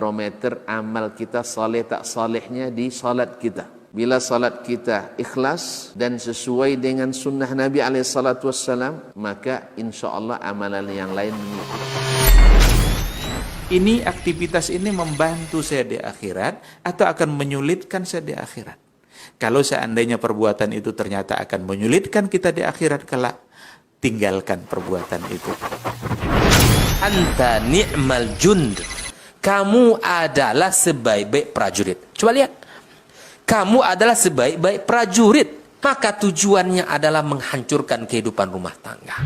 barometer amal kita saleh tak salehnya di salat kita. Bila salat kita ikhlas dan sesuai dengan sunnah Nabi SAW, maka insya Allah amalan yang lain mengikuti. Ini aktivitas ini membantu saya di akhirat atau akan menyulitkan saya di akhirat? Kalau seandainya perbuatan itu ternyata akan menyulitkan kita di akhirat kelak, tinggalkan perbuatan itu. Anta ni'mal jund. Kamu adalah sebaik-baik prajurit. Coba lihat. Kamu adalah sebaik-baik prajurit. Maka tujuannya adalah menghancurkan kehidupan rumah tangga.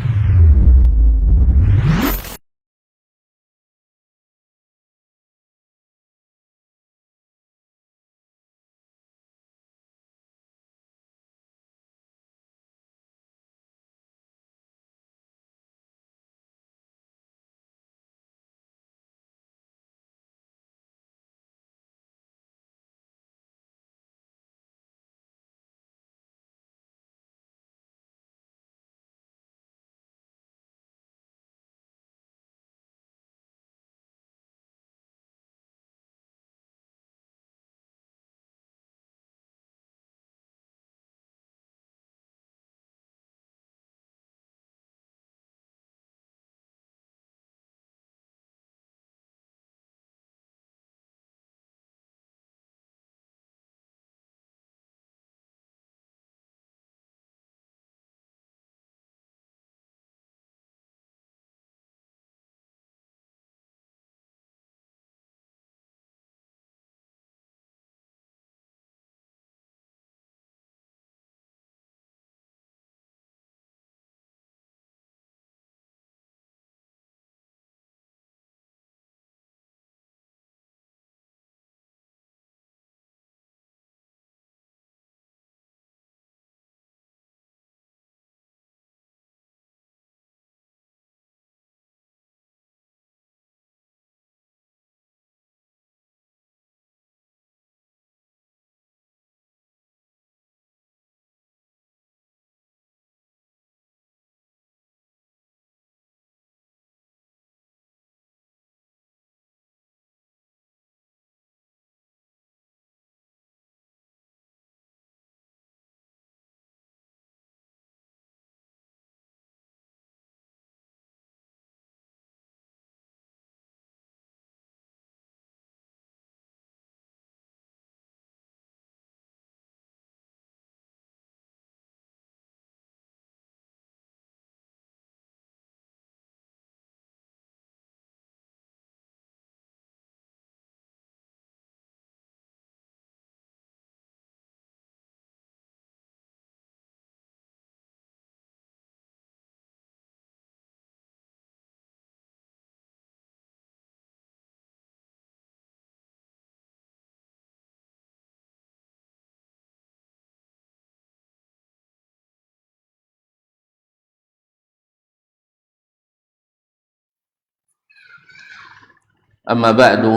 Amma ba'du,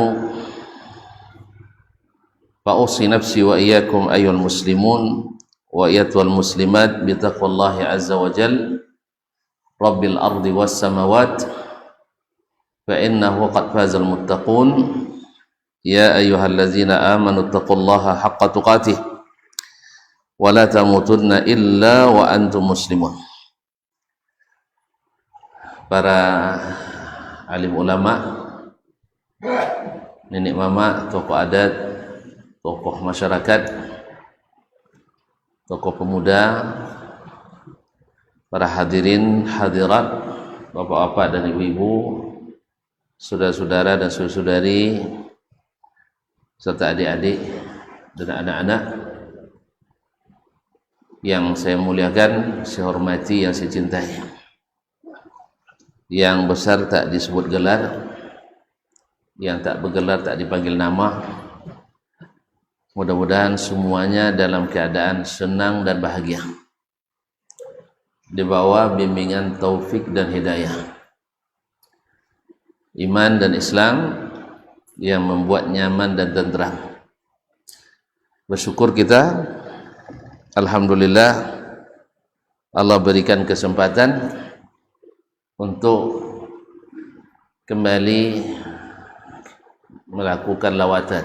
fa'usi nafsi wa iyyakum ayyuhal muslimun wa iyyatul muslimat bitaqwallahi azza wa jal rabbil ardi was samawat fa innahu qad fazal muttaqun ya ayyuhallazina amanu taqullaha haqqa tuqatih wa la tamutunna illa wa antum muslimun. Para alim ulama, nenek mama, tokoh adat, tokoh masyarakat, tokoh pemuda, para hadirin, hadirat, bapak-bapak dan ibu-ibu, saudara-saudara dan saudari, serta adik-adik dan anak-anak yang saya muliakan, saya hormati, yang saya cintai. Yang besar tak disebut gelar, yang tak bergelar tak dipanggil nama. Mudah-mudahan semuanya dalam keadaan senang dan bahagia, di bawah bimbingan taufik dan hidayah, iman dan Islam yang membuat nyaman dan tenteram. Bersyukur kita, alhamdulillah, Allah berikan kesempatan untuk kembali melakukan lawatan,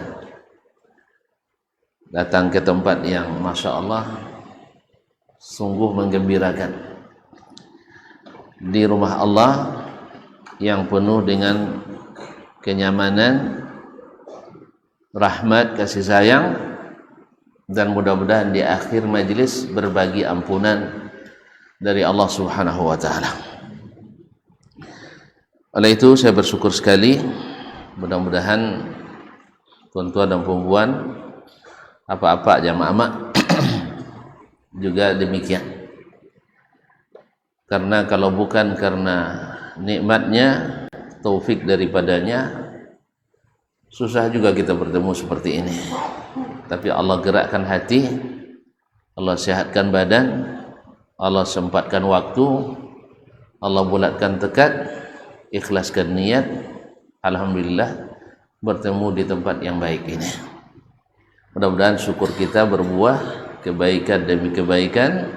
datang ke tempat yang Masya Allah sungguh menggembirakan, di rumah Allah yang penuh dengan kenyamanan, rahmat, kasih sayang, dan mudah-mudahan di akhir majlis berbagi ampunan dari Allah Subhanahu wa taala. Oleh itu saya bersyukur sekali, mudah-mudahan tuan-tuan dan puan, apa-apa jamaah juga demikian. Karena kalau bukan karena nikmatnya, taufik daripadanya, susah juga kita bertemu seperti ini. Tapi Allah gerakkan hati, Allah sehatkan badan, Allah sempatkan waktu, Allah bulatkan tekad, ikhlaskan niat, alhamdulillah bertemu di tempat yang baik ini. Mudah-mudahan syukur kita berbuah kebaikan demi kebaikan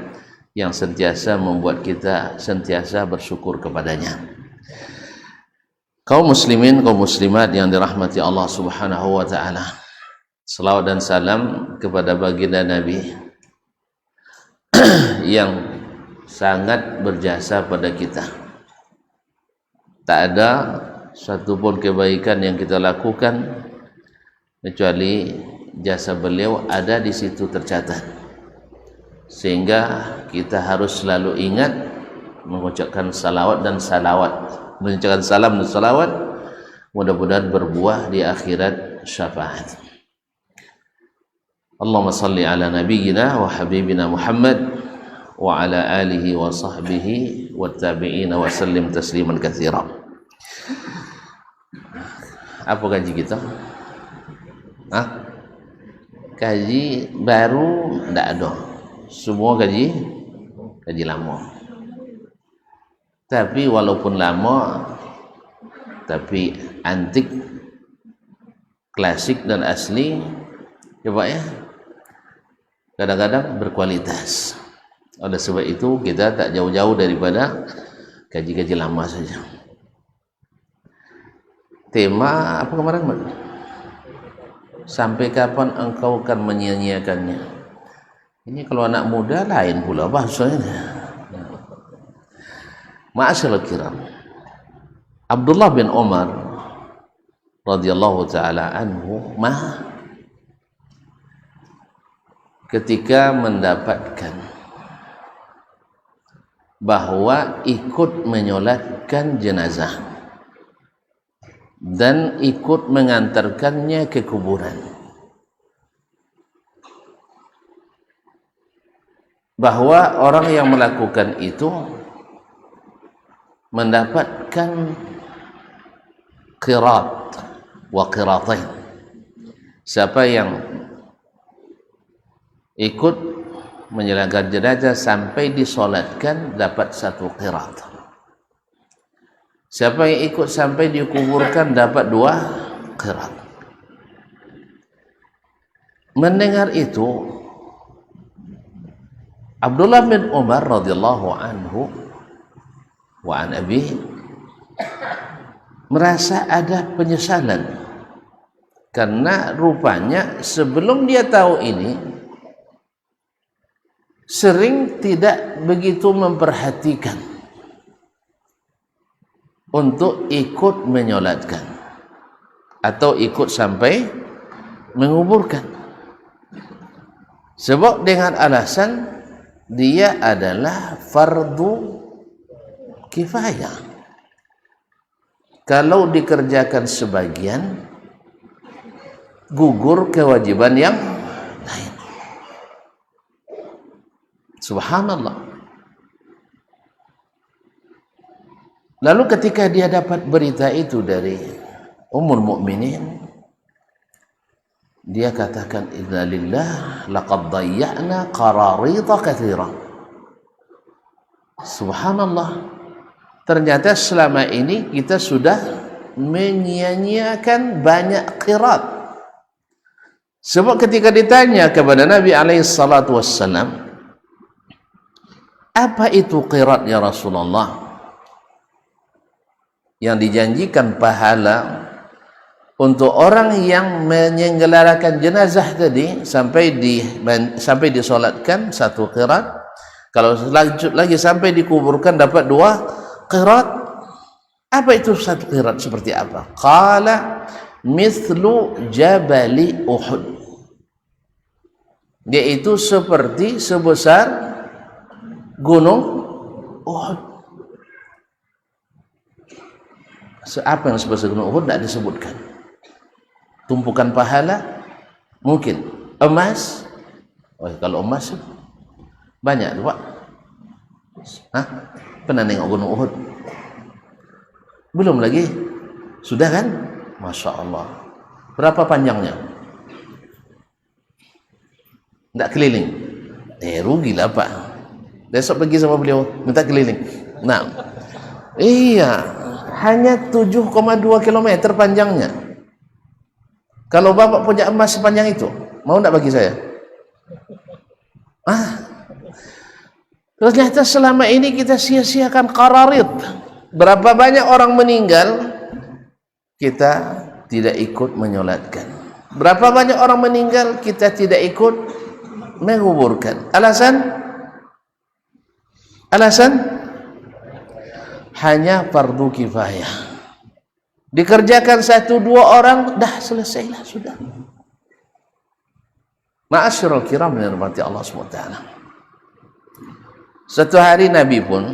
yang sentiasa membuat kita sentiasa bersyukur kepadanya. Kaum muslimin, kaum muslimat yang dirahmati Allah Subhanahu wa taala. Selawat dan salam kepada baginda Nabi yang sangat berjasa pada kita. Tak ada satupun kebaikan yang kita lakukan kecuali jasa beliau ada di situ tercatat, sehingga kita harus selalu ingat mengucapkan salawat dan salawat, mengucapkan salam dan salawat, mudah-mudahan berbuah di akhirat syafaat. Allahumma salli ala nabiyyina wa habibina Muhammad wa ala alihi wa sahbihi wa tabi'ina wa sallim tasliman katsira. Apa kaji kita? Kaji baru tidak ada, semua kaji lama. Tapi walaupun lama, tapi antik, klasik dan asli, coba ya, kadang-kadang berkualitas. Oleh sebab itu kita tak jauh-jauh daripada kaji-kaji lama saja. Tema apa kemarin, Mbak? Sampai kapan engkau akan menyia-nyiakannya? Ini kalau anak muda lain pula bahasanya. Ma'asyiral kiram, Abdullah bin Umar radhiyallahu taala anhu ketika mendapatkan bahwa ikut menyolatkan jenazah dan ikut mengantarkannya ke kuburan, bahwa orang yang melakukan itu mendapatkan qirat wa qiratain. Siapa yang ikut menjalankan jenazah sampai disolatkan dapat 1 qirat. Siapa yang ikut sampai dikuburkan dapat 2 qirat. Mendengar itu, Abdullah bin Umar radhiyallahu anhu wa an abi merasa ada penyesalan, karena rupanya sebelum dia tahu ini sering tidak begitu memperhatikan untuk ikut menyolatkan atau ikut sampai menguburkan, sebab dengan alasan dia adalah fardu kifayah. Kalau dikerjakan sebagian, gugur kewajiban yang lain. Subhanallah. Lalu ketika dia dapat berita itu dari Ummul Mukminin, dia katakan, inna lillah laqad dayya'na qararita katsira. Subhanallah, ternyata selama ini kita sudah menyia-nyiakan banyak qirat. Sebab ketika ditanya kepada Nabi alaihi salatu wassalam, apa itu qirat ya Rasulullah? Yang dijanjikan pahala untuk orang yang menyelenggarakan jenazah tadi sampai disolatkan 1 qirat, kalau lanjut lagi sampai dikuburkan dapat 2 qirat. Apa itu 1 qirat seperti apa? Qala mithlu jabali Uhud, yaitu seperti sebesar gunung Uhud. Apa yang sebesar gunung Uhud tidak disebutkan. Tumpukan pahala mungkin, emas, kalau emas banyak tu Pak. Pernah nengok gunung Uhud? Belum lagi? Sudah kan? Masya Allah. Berapa panjangnya? Tidak keliling. Rugilah Pak. Besok pergi sama beliau minta keliling. Nah, iya, hanya 7,2 km panjangnya. Kalau Bapak punya emas sepanjang itu, mau tidak bagi saya? Ternyata selama ini kita sia-siakan qararit. Berapa banyak orang meninggal, kita tidak ikut menyolatkan. Berapa banyak orang meninggal, kita tidak ikut menguburkan. Alasan? Hanya fardu kifayah. Dikerjakan 1-2 orang, dah selesailah, sudah. Ma'asyiral kiram yang dirahmati Allah SWT. Satu hari Nabi pun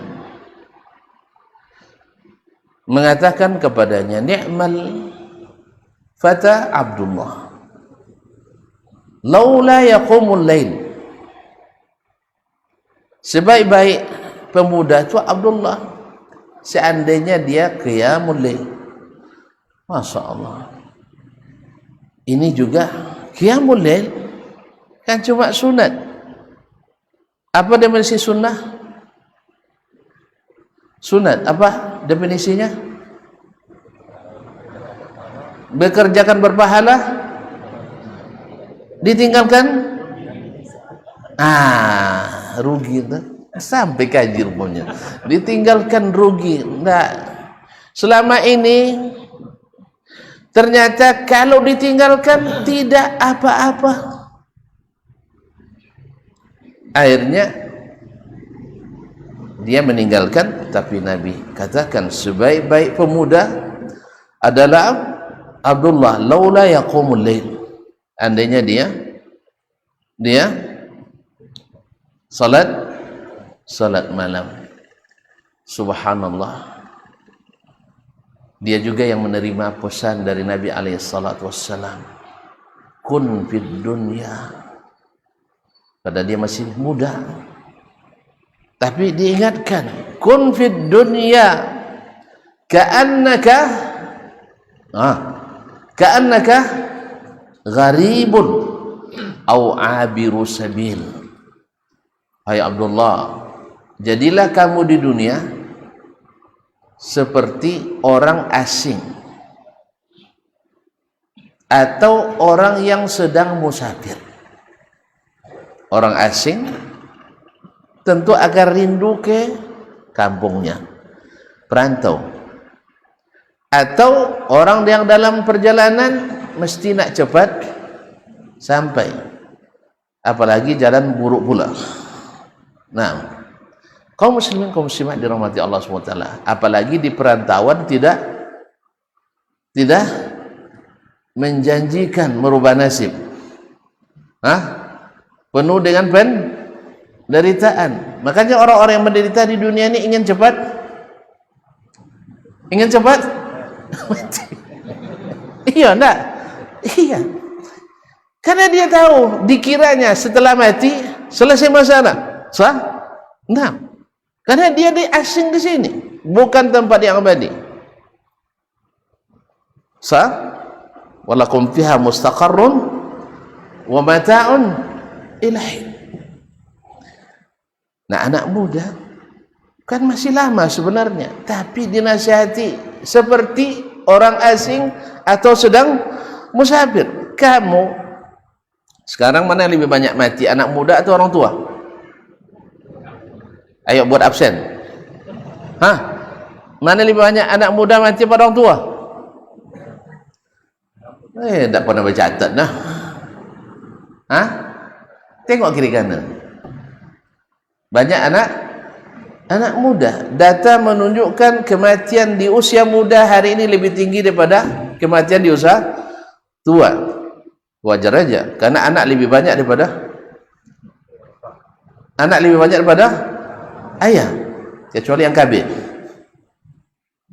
mengatakan kepadanya, ni'mal fata Abdullah laula yaqumul lail. Sebaik-baik pemuda itu Abdullah, seandainya dia qiyamul lail. Masya Allah. Ini juga qiyamul lail kan cuma sunat. Apa definisi sunnah? Sunat apa definisinya? Bekerjakan berpahala, ditinggalkan rugi tuh. Sampai kaji rupanya. Ditinggalkan rugi. Nah, selama ini ternyata kalau ditinggalkan tidak apa-apa. Akhirnya dia meninggalkan, tapi Nabi katakan sebaik-baik pemuda adalah Abdullah laula yaqumul lail. Andainya dia salat malam. Subhanallah. Dia juga yang menerima pesan dari Nabi alaihi salatu wassalam. Kun fid dunya. Padahal dia masih muda. Tapi diingatkan, kun fid dunya ka'annaka gharibun au abiru sabil. Hai Abdullah, jadilah kamu di dunia seperti orang asing atau orang yang sedang musafir. Orang asing tentu akan rindu ke kampungnya, perantau. Atau orang yang dalam perjalanan mesti nak cepat sampai, apalagi jalan buruk pula. Nah, kaum muslimin kaum muslimat dirahmati Allah SWT, apalagi di perantauan tidak menjanjikan merubah nasib, penuh dengan penderitaan. Makanya orang-orang yang menderita di dunia ini ingin cepat mati. Iya enggak? Iya. Karena dia tahu dikiranya setelah mati selesai masalah. Sah? Nah. Karena dia asing di sini, bukan tempat yang abadi. Sah? Walakum fiha mustaqarrun wa mata'un ilahi. Nah, anak muda kan masih lama sebenarnya, tapi dinasihati seperti orang asing atau sedang musafir. Kamu sekarang mana yang lebih banyak mati, anak muda atau orang tua? Ayo buat absen. Mana lebih banyak anak muda mati pada orang tua? Tak pernah bercatat dah. Tengok kiri kanan. Banyak anak muda. Data menunjukkan kematian di usia muda hari ini lebih tinggi daripada kematian di usia tua. Wajar aja, karena anak lebih banyak daripada ayah, kecuali yang KB.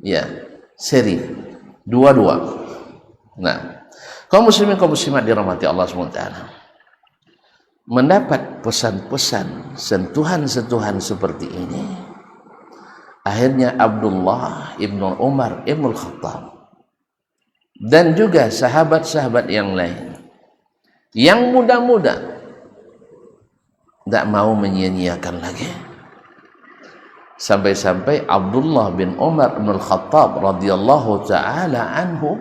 Ya, seri dua-dua. Nah, kaum muslimin kaum muslimat dirahmati Allah SWT, mendapat pesan-pesan, sentuhan-sentuhan seperti ini, akhirnya Abdullah ibnu Umar ibnu Khattab dan juga sahabat-sahabat yang lain yang muda-muda tidak mau menyia-nyiakan lagi, sampai-sampai Abdullah bin Umar bin Khattab radhiyallahu taala anhu,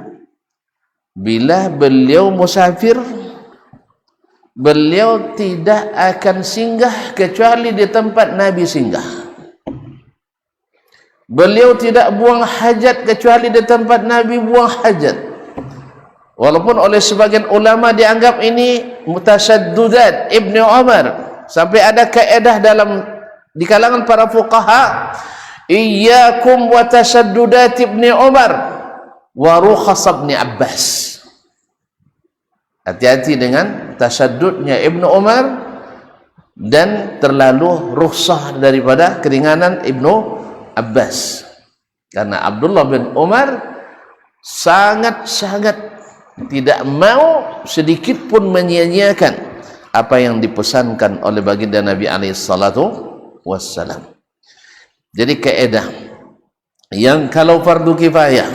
bila beliau musafir, beliau tidak akan singgah kecuali di tempat Nabi singgah. Beliau tidak buang hajat kecuali di tempat Nabi buang hajat. Walaupun oleh sebagian ulama dianggap ini mutasyaddudat Ibnu Umar, sampai ada kaedah di kalangan para fuqaha, iyyakum wa tasyaddudat Ibnu Umar wa rukhas Ibnu Abbas. Hati-hati dengan tasaddudnya Ibnu Umar dan terlalu rukhsah daripada keringanan Ibnu Abbas. Karena Abdullah bin Umar sangat-sangat tidak mau sedikit pun menyia-nyiakan apa yang dipesankan oleh baginda Nabi alaihi salatu wassalam. Jadi kaedah yang kalau fardu kifayah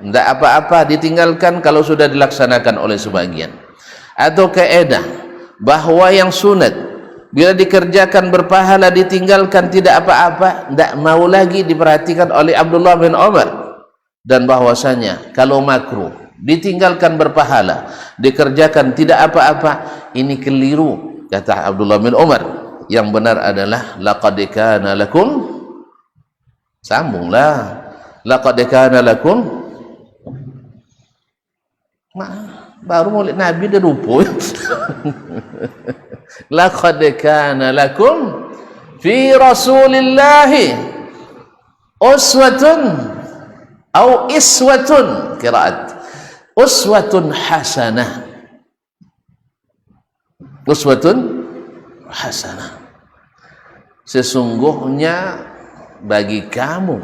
tidak apa-apa ditinggalkan kalau sudah dilaksanakan oleh sebagian, atau kaedah bahwa yang sunat bila dikerjakan berpahala ditinggalkan tidak apa-apa, tidak mau lagi diperhatikan oleh Abdullah bin Umar. Dan bahwasanya kalau makruh ditinggalkan berpahala, dikerjakan tidak apa-apa, ini keliru, kata Abdullah bin Umar. Yang benar adalah laqad kana lakum, sambunglah, laqad kana lakum, baru maulid Nabi dia lupa. Laqad kana lakum fi Rasulillahi uswatun atau iswatun, qiraat uswatun hasanah, uswatun hasanah. Sesungguhnya bagi kamu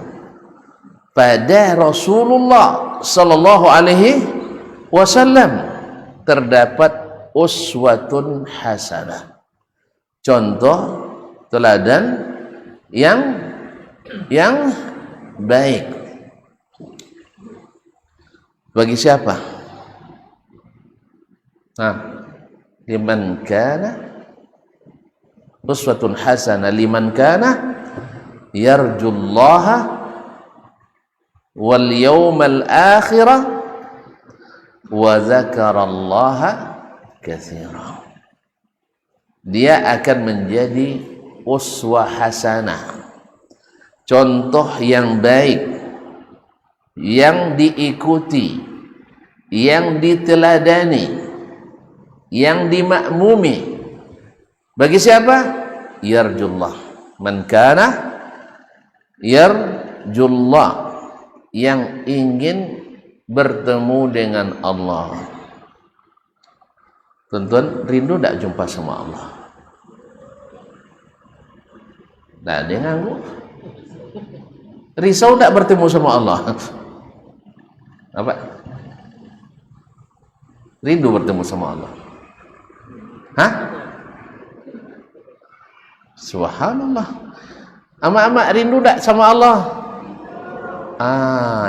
pada Rasulullah sallallahu alaihi wasallam terdapat uswatun hasanah, contoh teladan yang baik. Bagi siapa? Liman kana uswatun hasanah liman kana yarjullaha wal yawmal akhirah wa dzakarallaha katsira. Dia akan menjadi uswah hasanah, contoh yang baik, yang diikuti, yang diteladani, yang dimakmumi. Bagi siapa? Yarjullah, man kana yarjullah, yang ingin bertemu dengan Allah. Tuan-tuan rindu tak jumpa sama Allah? Tak ada yang nganggu. Risau tak bertemu sama Allah? Apa? Rindu bertemu sama Allah? Subhanallah. Amak-amak rindu tak sama Allah?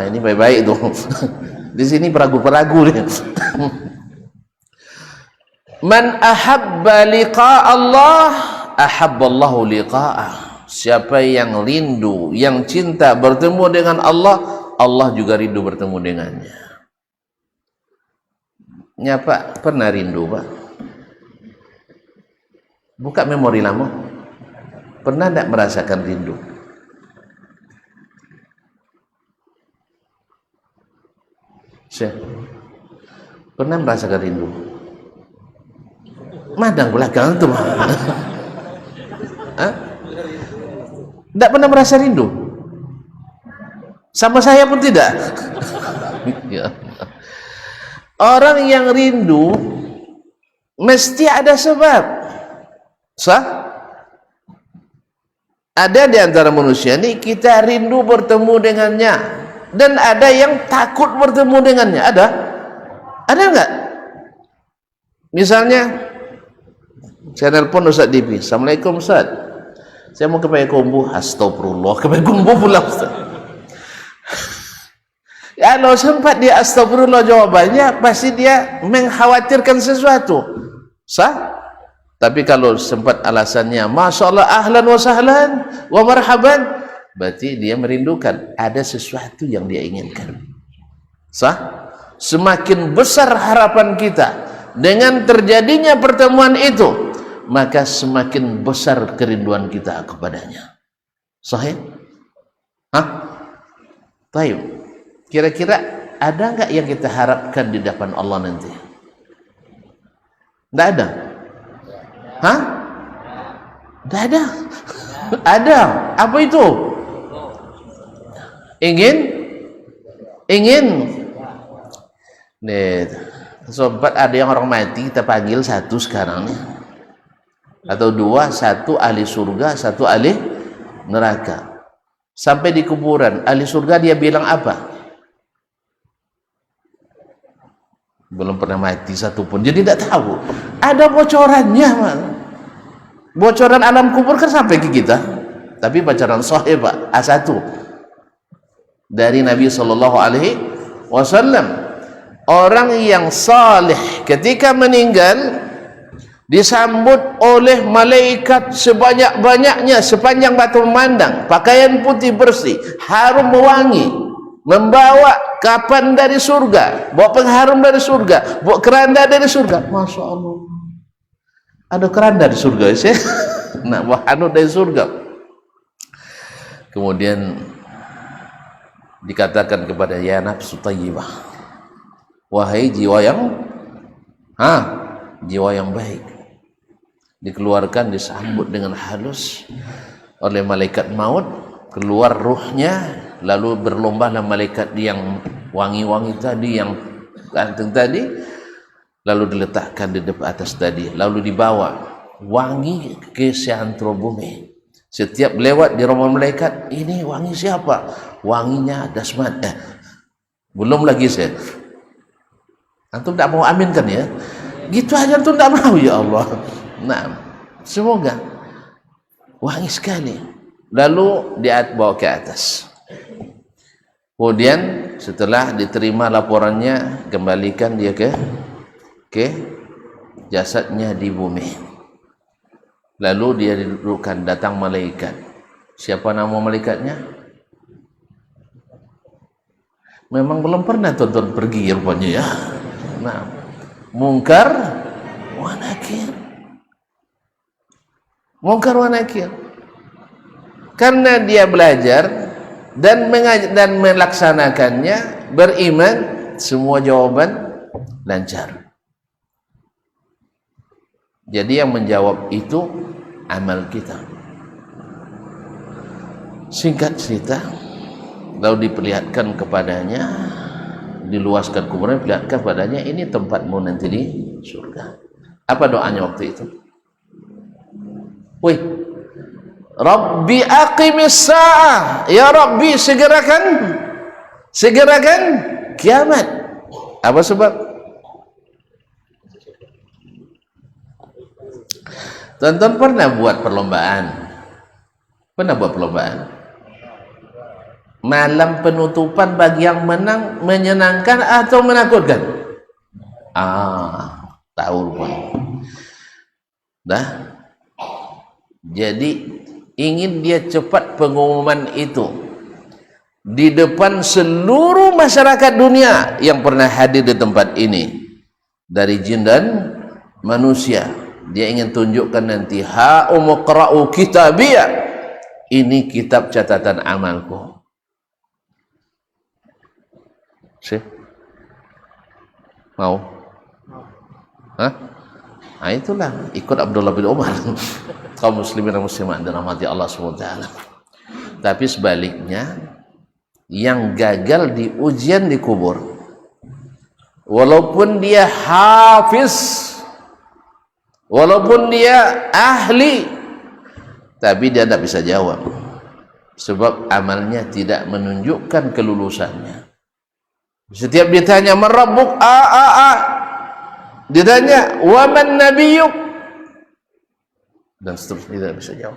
Ini baik-baik tuh. Di sini peragu-peragu nih. Man ahabba liqa Allah, ahabballahu liqa'ah. Siapa yang rindu, yang cinta bertemu dengan Allah, Allah juga rindu bertemu dengannya. Ya Pak, pernah rindu Pak? Buka memori lama. Pernah tidak merasakan rindu? Pernah merasakan rindu? Madang belakang itu mah. Tidak pernah merasa rindu? Sama saya pun tidak. Ya. Orang yang rindu mesti ada sebab. Sah? Ada di antara manusia ini kita rindu bertemu dengannya, dan ada yang takut bertemu dengannya. Ada enggak? Misalnya saya nelpon Ustaz Dipi, Assalamualaikum Ustaz, saya mau ke Payakumbuh. Astagfirullah, ke Payakumbuh pula Ustaz. Kalau sempat dia astagfirullah jawabannya, pasti dia mengkhawatirkan sesuatu. Sah? Tapi kalau sempat alasannya Masya Allah, ahlan wa sahlan wa marhaban, berarti dia merindukan, ada sesuatu yang dia inginkan. Sah? Semakin besar harapan kita dengan terjadinya pertemuan itu, maka semakin besar kerinduan kita kepadanya. Sahih? Hah? Baik. Kira-kira ada nggak yang kita harapkan di depan Allah nanti? Nggak ada? Hah? Nggak ada? Ada. Apa itu? Ingin? Nih, sobat, ada yang orang mati kita panggil satu sekarang nih, atau dua, satu ahli surga, satu ahli neraka. Sampai di kuburan, ahli surga dia bilang apa? Belum pernah mati satupun, jadi tidak tahu. Ada bocorannya, man. Bocoran alam kubur kan sampai ke kita, tapi bocoran sahih Pak, A1 dari Nabi Sallallahu Alaihi Wasallam. Orang yang saleh ketika meninggal disambut oleh malaikat sebanyak-banyaknya sepanjang mata memandang, pakaian putih bersih, harum wangi, membawa kapan dari surga, bawa pengharum dari surga, bawa keranda dari surga. Masya Allah, ada keranda di surga sih. Nah, bawa anu dari surga. Kemudian dikatakan kepada ya nafsu tayyibah, wahai jiwa yang baik, dikeluarkan, disambut dengan halus oleh malaikat maut, keluar ruhnya, lalu berlombalah malaikat yang wangi-wangi tadi, yang ganteng tadi, lalu diletakkan di depan atas tadi, lalu dibawa wangi ke seantero bumi. Setiap lewat di rumah malaikat, ini wangi siapa? Wanginya Dasman. Belum lagi saya. Antum tak mau aminkan ya? Gitu aja antum tak mau, ya Allah. Nah, semoga wangi sekali. Lalu bawa ke atas. Kemudian setelah diterima laporannya, kembalikan dia ke jasadnya di bumi. Lalu dia didudukkan, datang malaikat. Siapa nama malaikatnya? Memang belum pernah tonton pergi rupanya ya. Nah, Munkar wa Nakir. Munkar wa Nakir. Karena dia belajar dan melaksanakannya, beriman, semua jawaban lancar. Jadi yang menjawab itu amal kita. Singkat cerita, lalu diperlihatkan kepadanya, diluaskan kuburan, diperlihatkan kepadanya, ini tempatmu nanti di surga. Apa doanya waktu itu? Wih, Rabbi aqimis sa'ah, ya Rabbi segerakan kiamat. Apa sebab? Tonton pernah buat perlombaan? Pernah buat perlombaan? Malam penutupan bagi yang menang menyenangkan atau menakutkan? Tahu rupanya. Dah. Jadi ingin dia cepat pengumuman itu di depan seluruh masyarakat dunia yang pernah hadir di tempat ini, dari jin dan manusia. Dia ingin tunjukkan nanti, ha umqra'u kitabiyah, ini kitab catatan amalku. Sih? Mau? Hah? Nah itulah ikut Abdullah bin Umar. Kaum muslimin dan muslimat dirahmati Allah SWT. Tapi sebaliknya, yang gagal di ujian di kubur, walaupun dia hafiz, walaupun dia ahli, tapi dia tidak bisa jawab, sebab amalnya tidak menunjukkan kelulusannya. Setiap ditanya man rabbuk, ditanya wa man nabiyyuk, dan seterusnya tidak bisa jawab.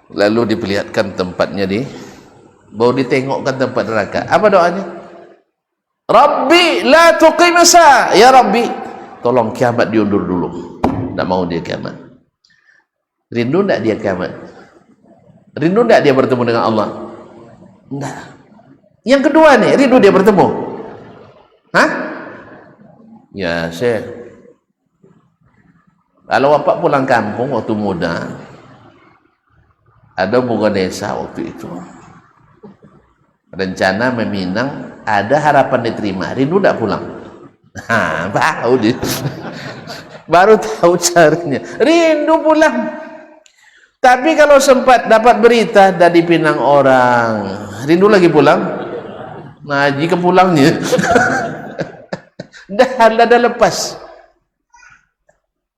Lalu diperlihatkan tempatnya, baru ditengokkan tempat neraka. Apa doanya? Rabbi la tuqimasa, ya Rabbi tolong kiamat diundur dulu. Tak mau dia kiamat. Rindu tak dia kiamat? Rindu tak dia bertemu dengan Allah? Tidak. Yang kedua nih, rindu dia bertemu. Hah? Ya Syekh, kalau bapak pulang kampung waktu muda, ada bukan desa waktu itu, rencana meminang, ada harapan diterima, rindu tak pulang? Baru dia baru tahu caranya, rindu pulang. Tapi kalau sempat dapat berita dari Pinang orang, rindu lagi pulang? Nah jika pulangnya dah lepas.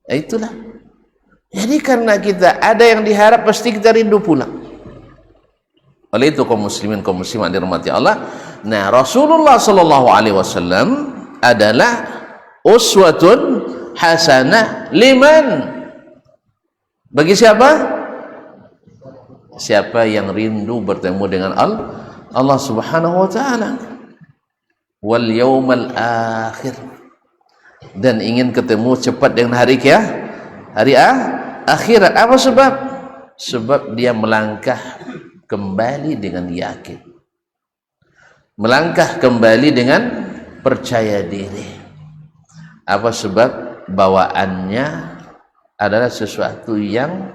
Ya, itulah. Jadi karena kita ada yang diharap, pasti kita rindu pulang. Oleh itu kaum muslimin kaum muslimat dirahmati Allah, nah Rasulullah sallallahu alaihi wasallam adalah uswatun hasanah liman, bagi siapa? Siapa yang rindu bertemu dengan Allah Subhanahu wa taala, wal yaumal akhir, dan ingin ketemu cepat dengan hari akhirat. Apa sebab? Sebab dia melangkah kembali dengan yakin, melangkah kembali dengan percaya diri. Apa sebab? Bawaannya adalah sesuatu yang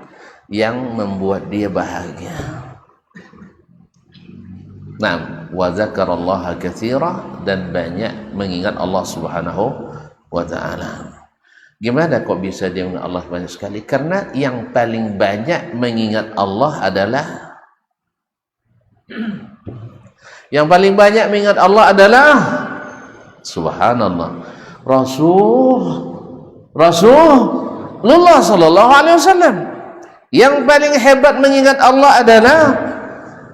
membuat dia bahagia. Nah, wa dzakarallaha katsira, dan banyak mengingat Allah Subhanahu wa taala. Gimana kok bisa dia mengingat Allah banyak sekali? Karena yang paling banyak mengingat Allah adalah subhanallah, Rasulullah sallallahu alaihi wasallam. Yang paling hebat mengingat Allah adalah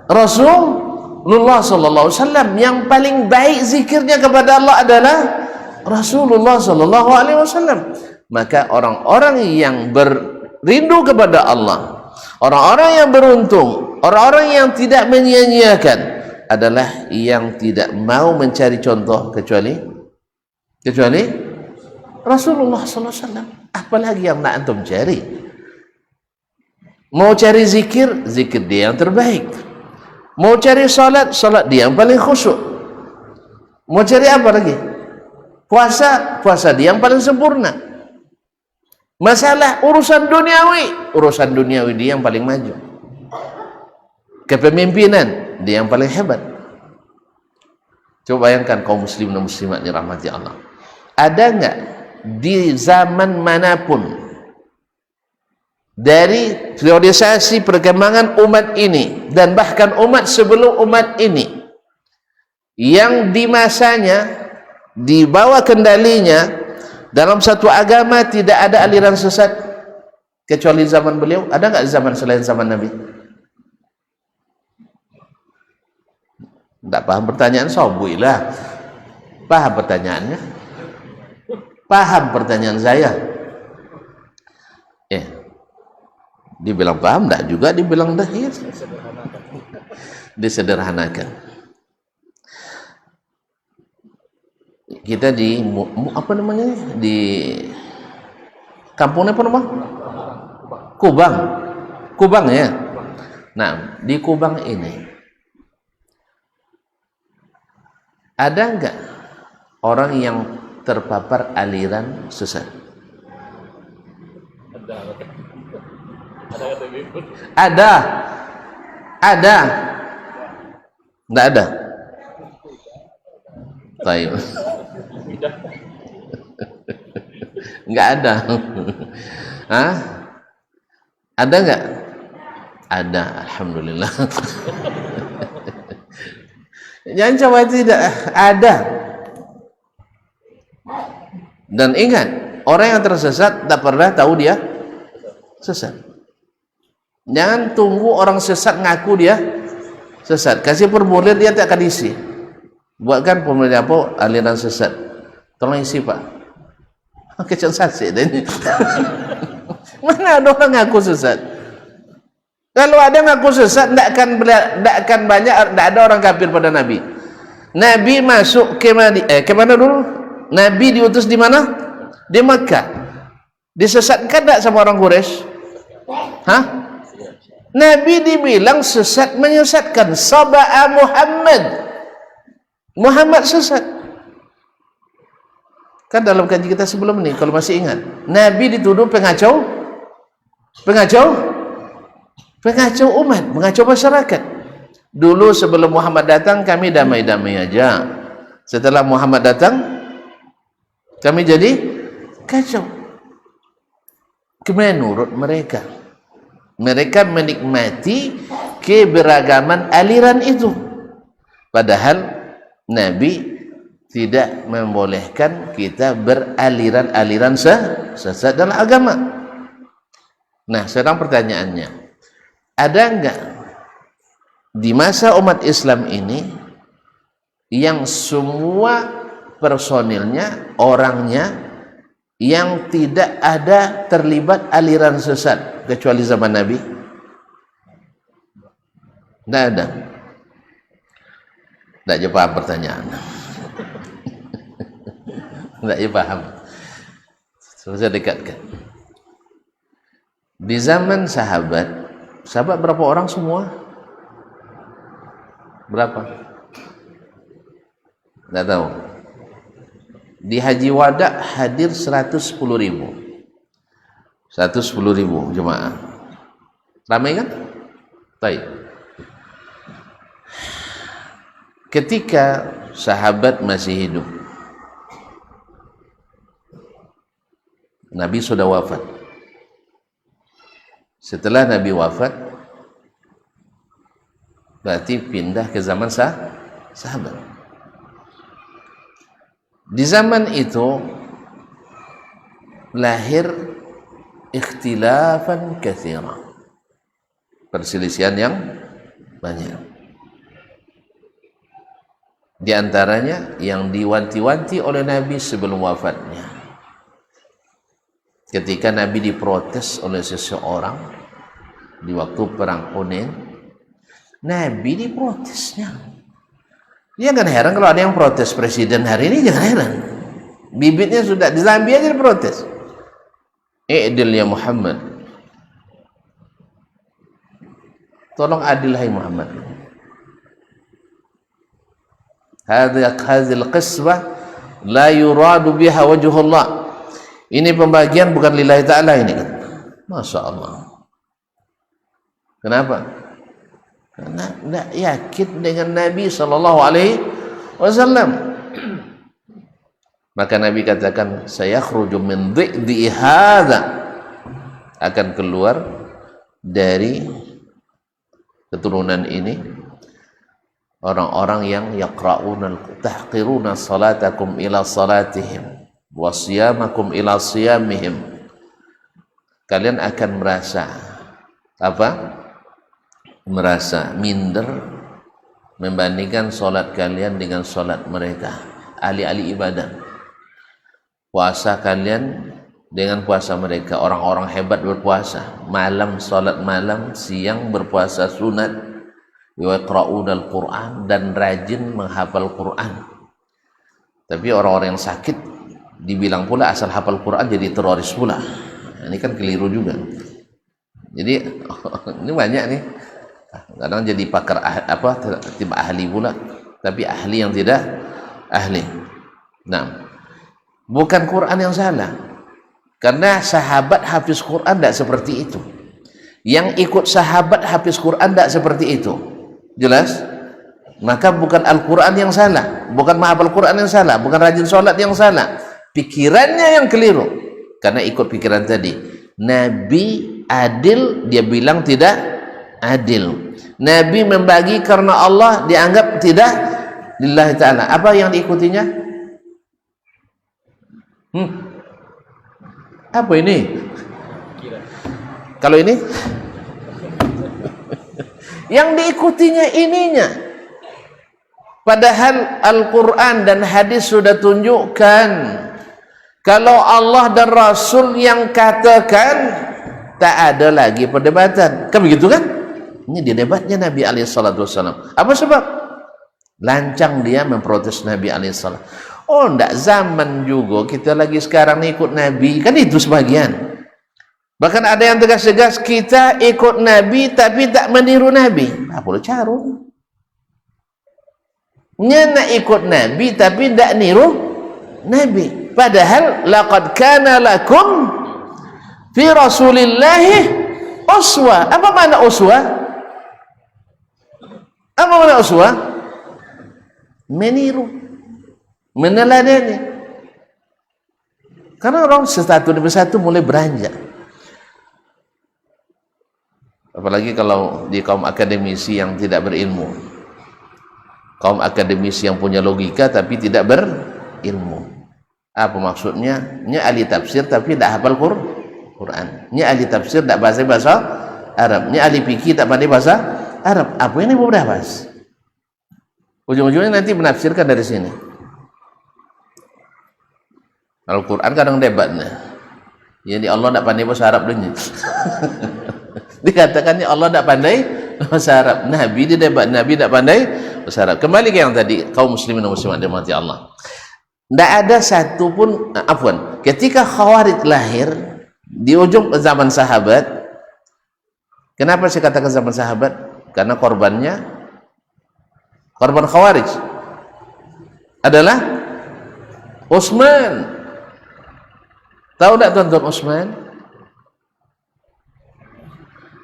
Rasulullah sallallahu alaihi wasallam. Yang paling baik zikirnya kepada Allah adalah Rasulullah sallallahu alaihi wasallam. Maka orang-orang yang berindu kepada Allah, orang-orang yang beruntung, orang-orang yang tidak menyia-nyiakan adalah yang tidak mau mencari contoh kecuali Rasulullah sallallahu alaihi wasallam. Apalagi yang nak antum cari? Mau cari zikir dia yang terbaik. Mau cari salat dia yang paling khusyuk. Mau cari apa lagi? Puasa dia yang paling sempurna. Masalah urusan duniawi dia yang paling maju. Kepemimpinan dia yang paling hebat. Coba bayangkan kaum muslim dan muslimat dirahmati Allah. Ada enggak di zaman manapun dari periodisasi perkembangan umat ini dan bahkan umat sebelum umat ini yang di masanya di bawah kendalinya dalam satu agama tidak ada aliran sesat kecuali zaman beliau? Ada nggak zaman selain zaman Nabi? Tidak paham pertanyaan, sobuilah. Paham pertanyaannya? Paham pertanyaan saya? Dibilang paham, tidak juga dibilang dahir. Disederhanakan. Kita di apa namanya? Di kampungnya apa nama? Kubang ya. Nah, di Kubang ini ada enggak orang yang terpapar aliran sesat? Ada. Enggak ada. Baik. Nggak ada. Hah? Ada nggak? Ada, alhamdulillah. Jangan coba tidak ada. Dan ingat, orang yang tersesat tak pernah tahu dia sesat. Jangan tunggu orang sesat ngaku dia sesat. Kasih formulir dia tak akan isi. Buatkan formulir apa? Aliran sesat. Tolong isi Pak. Kecil sasik dah ini. Mana ada orang ngaku sesat? Kalau ada ngaku sesat, tak akan banyak, tak ada orang kafir pada Nabi. Nabi masuk ke mana dulu? Nabi diutus di mana? Di Makkah. Disesatkan tak sama orang Quraisy? Hah? Nabi dibilang sesat menyesatkan. Saba'a Muhammad sesat. Kan dalam kaji kita sebelum ini, kalau masih ingat, Nabi dituduh pengacau umat, mengacau masyarakat. Dulu sebelum Muhammad datang kami damai-damai aja. Setelah Muhammad datang kami jadi kacau. Menurut mereka menikmati keberagaman aliran itu, padahal Nabi tidak membolehkan kita beraliran-aliran sesat dalam agama. Nah, sekarang pertanyaannya, ada enggak di masa umat Islam ini yang semua personilnya, orangnya yang tidak ada terlibat aliran sesat kecuali zaman Nabi? Tidak ada. Tidak paham pertanyaan. Tidak paham. Saya dekatkan. Di zaman sahabat berapa orang semua? Berapa? Tidak tahu. Di Haji Wada hadir 110.000 jemaah. Ramai kan? Baik. Ketika sahabat masih hidup, Nabi sudah wafat. Setelah Nabi wafat, berarti pindah ke zaman sahabat. Di zaman itu lahir ikhtilafan katsira, perselisihan yang banyak. Di antaranya yang diwanti-wanti oleh Nabi sebelum wafatnya. Ketika Nabi diprotes oleh seseorang di waktu perang Hunain, Nabi diprotesnya. Jangan heran kalau ada yang protes presiden hari ini, jangan heran. Bibitnya sudah di Zambia aja diprotes. I'dil ya Muhammad. Tolong adil hai Muhammad. Hadhil qisbah la yuradu biha wajhullah. Ini pembagian bukan lillahi ta'ala ini kan. Masya Allah. Kenapa? Karena tidak yakin dengan Nabi SAW. Maka Nabi katakan, sayakhruju min dhi'di hadza, akan keluar dari keturunan ini orang-orang yang tahqiruna salatakum ila salatihim wa siyamakum ila siyamihim. Kalian akan merasa apa? Merasa minder membandingkan solat kalian dengan solat mereka, ahli-ahli ibadah. Puasa kalian dengan puasa mereka, orang-orang hebat berpuasa malam, solat malam, siang berpuasa sunat, yaqra'unal Qur'an, dan rajin menghafal Qur'an. Tapi orang-orang yang sakit dibilang pula asal hafal Qur'an jadi teroris pula. Ini kan keliru juga. Jadi ini banyak nih. Kadang jadi pakar tiba ahli pula, tapi ahli yang tidak ahli. Nah, bukan Quran yang salah, karena sahabat hafiz Quran tidak seperti itu. Yang ikut sahabat hafiz Quran tidak seperti itu. Jelas? Maka bukan Al-Quran yang salah, bukan menghafal Quran yang salah, bukan rajin sholat yang salah, pikirannya yang keliru. Karena ikut pikiran tadi. Nabi adil, dia bilang tidak adil. Nabi membagi karena Allah, dianggap tidak lillahi ta'ala. Apa yang diikutinya? Apa ini? Kalau ini? Yang diikutinya ininya. Padahal Al-Quran dan hadis sudah tunjukkan kalau Allah dan Rasul yang katakan, tak ada lagi perdebatan. Kan begitu kan? Ini di debatnya Nabi SAW. Apa sebab? Lancang dia memprotes Nabi SAW. Oh, enggak, zaman juga kita lagi sekarang ikut Nabi. Kan itu sebagian. Bahkan ada yang tegas-tegas, kita ikut Nabi tapi tak meniru Nabi. Apa boleh carut? Nak ikut Nabi tapi tak niru Nabi. Padahal laqad kana lakum fi Rasulillahi uswah. Apa makna uswah? Apa makna uswah? Meniru, meneladani. Karena orang satu demi satu mulai beranjak. Apalagi kalau di kaum akademisi yang tidak berilmu, kaum akademisi yang punya logika tapi tidak berilmu. Apa maksudnya? Nya ahli tafsir tapi tidak hafal Quran. Nya ahli tafsir tidak bahasa Arab. Nya ahli fikih tak pandai bahasa Arab. Apa ini mau bahas? Ujung-ujungnya nanti menafsirkan dari sini. Al-Quran kadang debatnya. Jadi Allah tidak pandai bahasa Arab dunia. Dikatakan Allah tidak pandai bahasa Arab. Nabi di debat, Nabi tidak pandai bahasa Arab. Kembali ke yang tadi, kaum muslimin dan muslimat dirahmati Allah. Tidak ada satu pun, ketika Khawarij lahir di ujung zaman sahabat. Kenapa saya katakan zaman sahabat? Karena korban Khawarij adalah Utsman. Tahu tak tuan-tuan Utsman?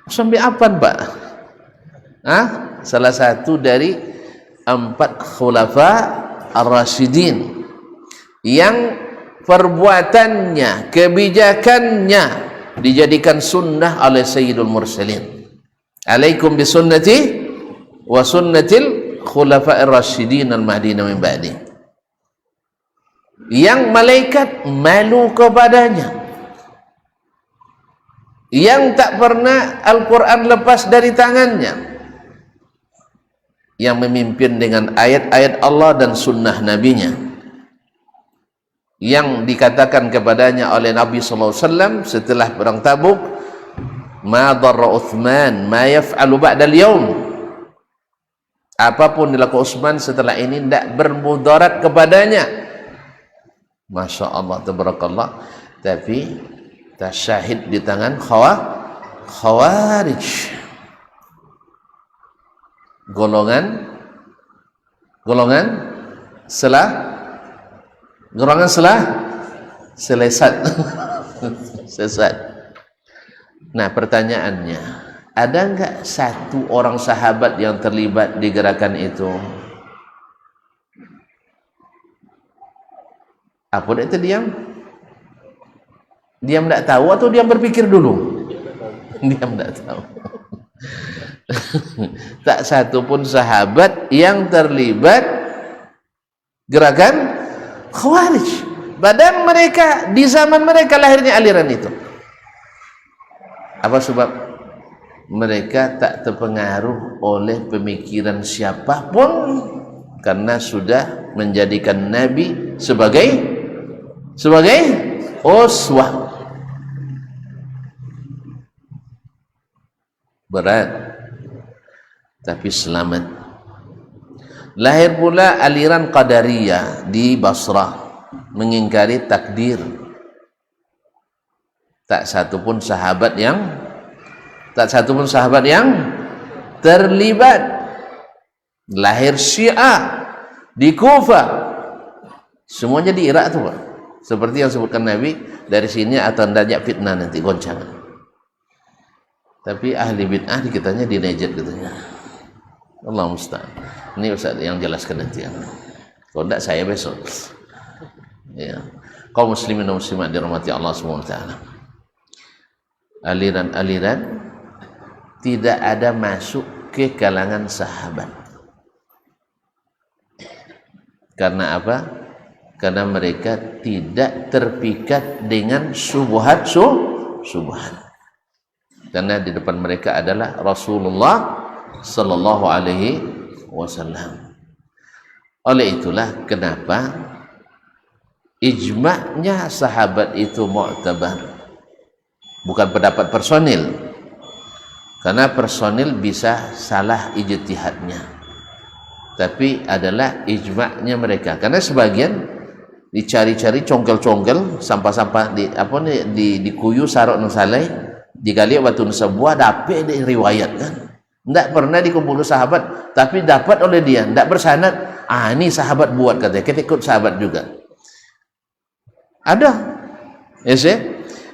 Sampai apa, Pak? Salah satu dari 4 khulafa ar-rasyidin yang perbuatannya, kebijakannya dijadikan sunnah oleh Sayyidul Mursalin. Alaikum bisunnati wa sunnatil khulafa'ir rasyidin al-mahdiyyin min ba'di. Yang malaikat malu kepadanya, yang tak pernah Al-Quran lepas dari tangannya, yang memimpin dengan ayat-ayat Allah dan sunnah nabinya, yang dikatakan kepadanya oleh Nabi SAW setelah perang Tabuk, ma dharra Uthman ma yaf'alu ba'dal yaum. Apapun dilakukan Utsman setelah ini tidak bermudarat kepadanya. Masya Allah, tabarakallah. Tapi tasyahid di tangan Khawarij, golongan sesat. Nah, pertanyaannya, ada enggak satu orang sahabat yang terlibat di gerakan itu? Apa dia itu diam? Diam tidak tahu atau diam berpikir dulu? Diam tidak tahu. Tak satu pun sahabat yang terlibat gerakan Khawarij. Padahal mereka di zaman mereka lahirnya aliran itu. Apa sebab? Mereka tak terpengaruh oleh pemikiran siapapun karena sudah menjadikan Nabi sebagai uswah. Berat tapi selamat. Lahir pula aliran Qadariyah di Basrah, mengingkari takdir. Tak satu pun sahabat yang terlibat. Lahir Syiah di Kufah, semuanya di Irak tuh, Pak. Seperti yang sebutkan Nabi, dari sini akan banyak fitnah nanti, goncangan. Tapi ahli bid'ah dikitanya di Najd katanya. Allah musta'an. Ini Ustaz yang jelaskan nanti. Kalau tidak saya besok. Ya. Kaum muslimin dan muslimat dirahmati Allah Subhanahu wa taala. Aliran-aliran tidak ada masuk ke kalangan sahabat. Karena apa? Karena mereka tidak terpikat dengan syubhat. Karena di depan mereka adalah Rasulullah sallallahu alaihi wasallam. Oleh itulah kenapa ijma'nya sahabat itu mu'tabar, bukan pendapat personil, karena personil bisa salah ijtihadnya, tapi adalah ijma'nya mereka. Karena sebagian dicari-cari congkel-congkel sampah-sampah di kuyu sarok nang saleh digali batu sebuah dapat riwayat kan, tidak pernah dikumpul sahabat tapi dapat oleh dia, tidak bersanad. Ini sahabat buat, katanya kita ikut sahabat juga. Ada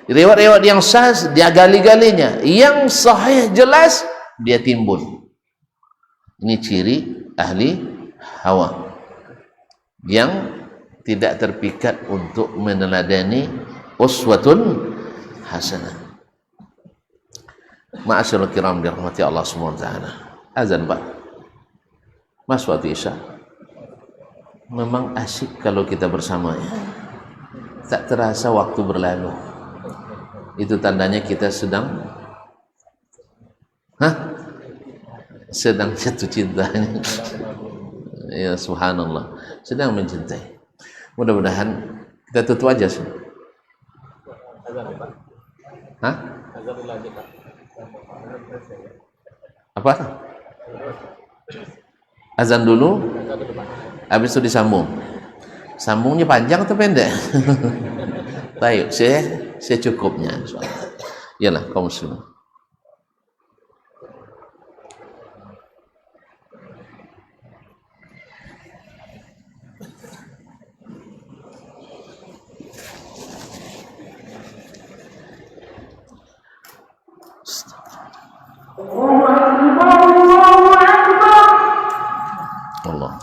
riwayat-riwayat yang sah dia gali-galinya, yang sahih jelas dia timbun. Ini ciri ahli hawa yang tidak terpikat untuk meneladani uswatun hasanah. Ma'asyiral kiram dirahmati Allah Subhanahu wa taala. Azan Pak. Mas waktu Isya. Memang asyik kalau kita bersamanya. Tak terasa waktu berlalu. Itu tandanya kita sedang sedang jatuh cinta. Ya subhanallah, sedang mencintai. Mudah-mudahan kita tutup aja sih. Apa? Azan dulu, habis itu disambung. Sambungnya panjang atau pendek? Baik, secukupnya. Yalah, kaum muslimin. Allah.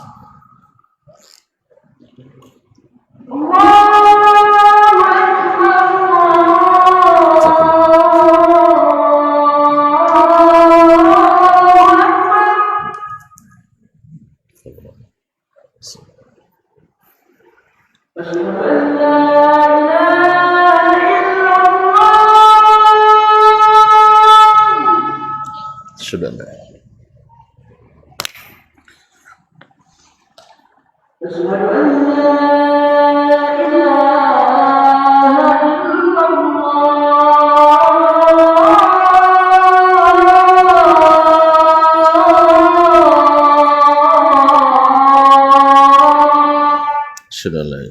Sudah enggak? Sudah lah.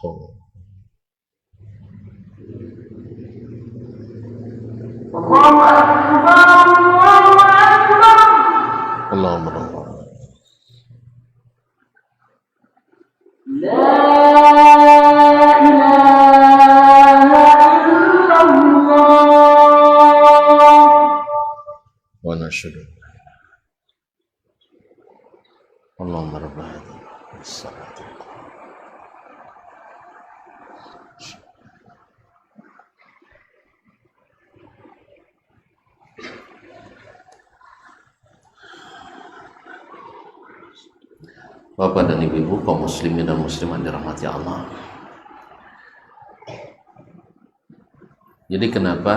haula. Allahu Akbar. Wa nashhadu Allahumma rabb hadhihi as-salati. Bapak dan ibu-ibu kaum muslimin dan muslimat dirahmati Allah. Jadi kenapa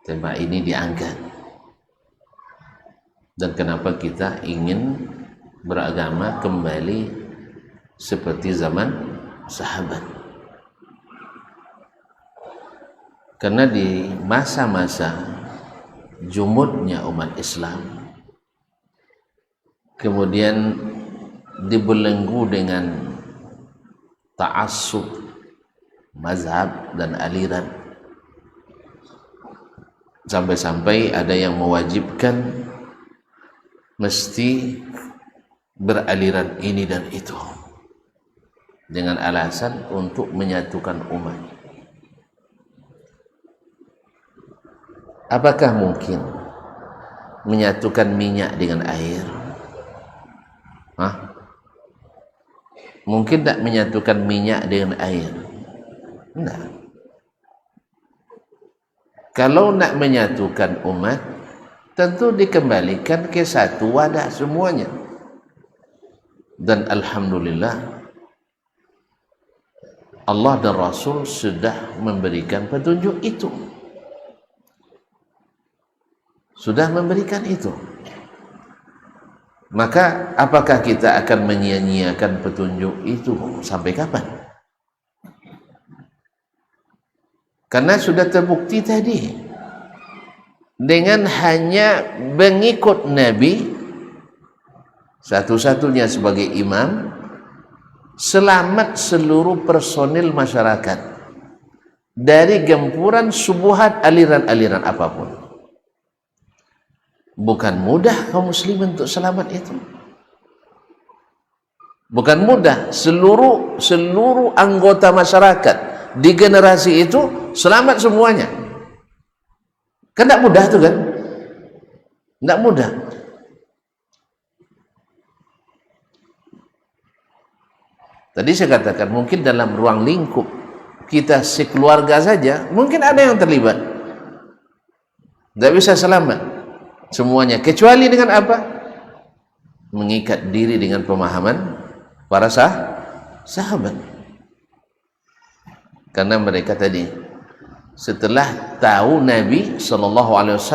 tema ini diangkat dan kenapa kita ingin beragama kembali seperti zaman sahabat? Karena di masa-masa jumudnya umat Islam, kemudian dibelenggu dengan ta'assub mazhab dan aliran, sampai-sampai ada yang mewajibkan mesti beraliran ini dan itu dengan alasan untuk menyatukan umat. Apakah mungkin menyatukan minyak dengan air? Mungkin tak menyatukan minyak dengan air? Tidak. Kalau nak menyatukan umat, tentu dikembalikan ke satu wadah semuanya. Dan alhamdulillah, Allah dan Rasul sudah memberikan petunjuk itu. Sudah memberikan itu. Maka apakah kita akan menyia-nyiakan petunjuk itu sampai kapan? Karena sudah terbukti tadi, dengan hanya mengikut Nabi satu-satunya sebagai imam, selamat seluruh personil masyarakat dari gempuran subuhat aliran-aliran apapun. Bukan mudah kaum muslimin untuk selamat itu. Bukan mudah seluruh anggota masyarakat di generasi itu selamat semuanya. Kan tidak mudah itu kan? Tidak mudah. Tadi saya katakan mungkin dalam ruang lingkup kita sekeluarga saja mungkin ada yang terlibat. Tidak bisa selamat semuanya, kecuali dengan apa? Mengikat diri dengan pemahaman para sahabat. Karena mereka tadi setelah tahu Nabi SAW,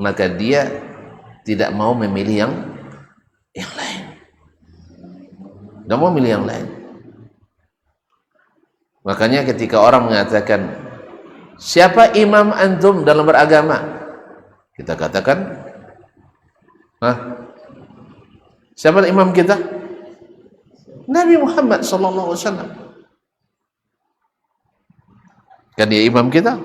maka dia tidak mau memilih yang lain. Tidak mau memilih yang lain. Makanya ketika orang mengatakan, siapa imam antum dalam beragama? Kita katakan, siapa imam kita? Nabi Muhammad SAW. Kan dia imam kita.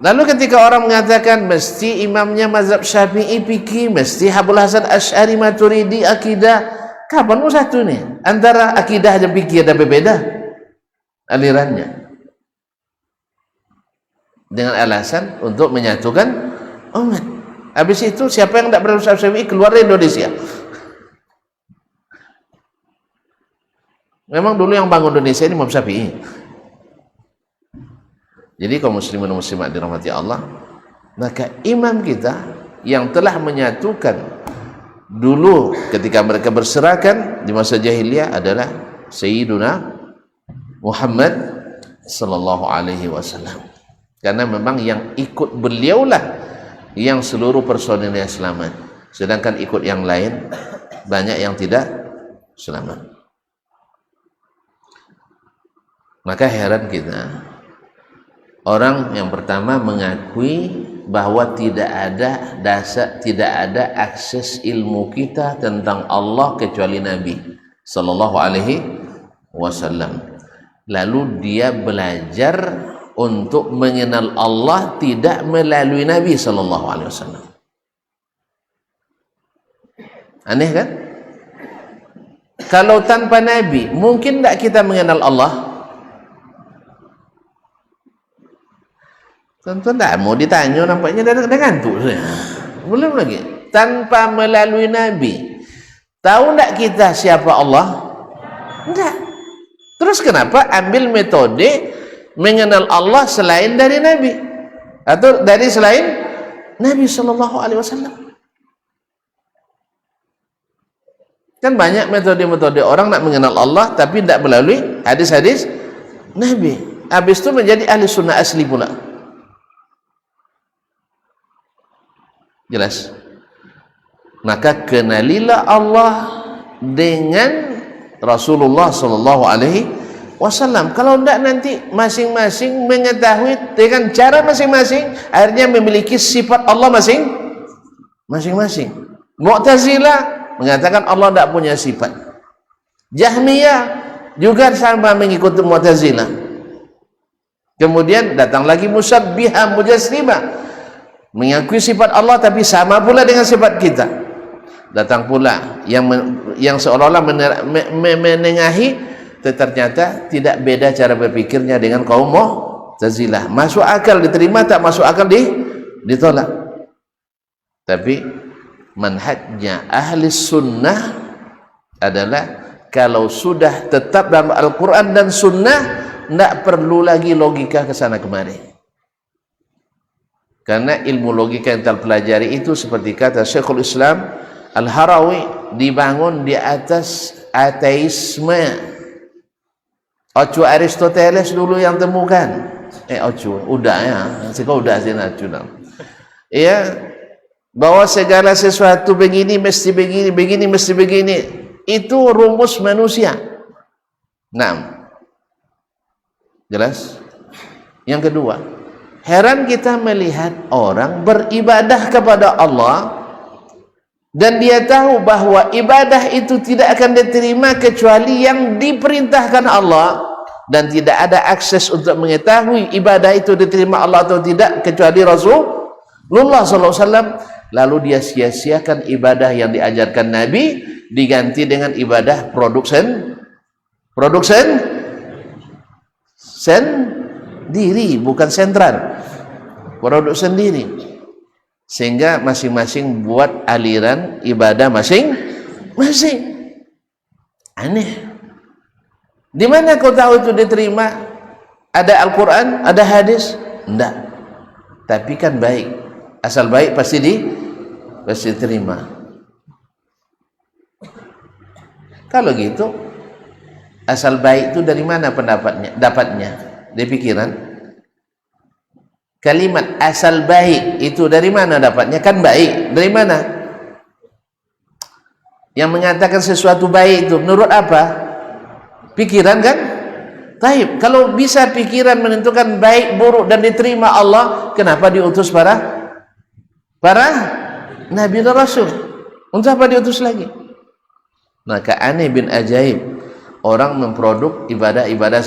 Lalu ketika orang mengatakan mesti imamnya mazhab Syafi'i fikih, mesti Abul Hasan Asy'ari Maturidi akidah, kapan mau satu nih? Antara akidah dan fikih ada berbeda alirannya. Dengan alasan untuk menyatukan umat. Habis itu siapa yang tidak berusaha Syafi'i keluar dari Indonesia. Memang dulu yang bangun Indonesia ini Imam Syafi'i. Jadi kaum muslimin dan muslimat dirahmati Allah, maka imam kita yang telah menyatukan dulu ketika mereka berserakan di masa jahiliyah adalah Sayyiduna Muhammad sallallahu alaihi wasallam. Karena memang yang ikut beliaulah yang seluruh personilnya selamat, sedangkan ikut yang lain banyak yang tidak selamat. Maka heran kita, orang yang pertama mengakui bahwa tidak ada akses ilmu kita tentang Allah kecuali Nabi. sallallahu alaihi wasallam. Lalu dia belajar untuk mengenal Allah tidak melalui Nabi sallallahu alaihi wasallam. Aneh kan? Kalau tanpa Nabi, mungkin tak kita mengenal Allah? Tentu tak mau ditanya, nampaknya dah ngantuk saya. Belum lagi. Tanpa melalui Nabi, tahu tak kita siapa Allah? Enggak. Terus kenapa ambil metode mengenal Allah selain dari Nabi atau dari selain Nabi sallallahu alaihi wasallam? Kan banyak metode-metode orang nak mengenal Allah tapi tidak melalui hadis-hadis Nabi. Habis itu menjadi ahli sunnah asli pula. Jelas? Maka kenalilah Allah dengan Rasulullah sallallahu alaihi wasallam. Kalau tidak nanti masing-masing mengetahui dengan cara masing-masing, akhirnya memiliki sifat Allah masing-masing. Mu'tazilah mengatakan Allah tidak punya sifat. Jahmiyah juga sama mengikuti Mu'tazilah. Kemudian datang lagi Musyabbihah, Mujassimah, mengakui sifat Allah tapi sama pula dengan sifat kita. Datang pula yang seolah-olah menengahi, ternyata tidak beda cara berpikirnya dengan kaum Mu'tazilah. Masuk akal diterima, tak masuk akal ditolak. Tapi manhajnya ahli sunnah adalah kalau sudah tetap dalam Al-Quran dan sunnah, tidak perlu lagi logika ke sana kemari. Karena ilmu logika yang terpelajari itu seperti kata Syekhul Islam Al-Harawi, dibangun di atas ateisme. Ocu Aristoteles dulu yang temukan. Ocu, udah ya. Sekarang udah sih nasional. Ya, bahwa segala sesuatu begini mesti begini, begini mesti begini. Itu rumus manusia. Nah, jelas? Yang kedua, heran kita melihat orang beribadah kepada Allah dan dia tahu bahwa ibadah itu tidak akan diterima kecuali yang diperintahkan Allah, dan tidak ada akses untuk mengetahui ibadah itu diterima Allah atau tidak kecuali Rasulullah SAW. Lalu dia sia-siakan ibadah yang diajarkan Nabi, diganti dengan ibadah produk sendiri, bukan sentral, produk sendiri. Sehingga masing-masing buat aliran ibadah masing-masing. Aneh. Di mana kau tahu itu diterima? Ada Al-Quran, ada hadis? Enggak. Tapi kan baik. Asal baik pasti diterima. Kalau gitu, asal baik itu dari mana dapatnya? Di pikiran. Kalimat asal baik itu dari mana dapatnya? Kan baik. Dari mana? Yang mengatakan sesuatu baik itu menurut apa? Pikiran kan? Taib. Kalau bisa pikiran menentukan baik, buruk dan diterima Allah, kenapa diutus para Nabi dan Rasul? Untuk apa diutus lagi? Maka aneh bin ajaib, orang memproduk ibadah-ibadah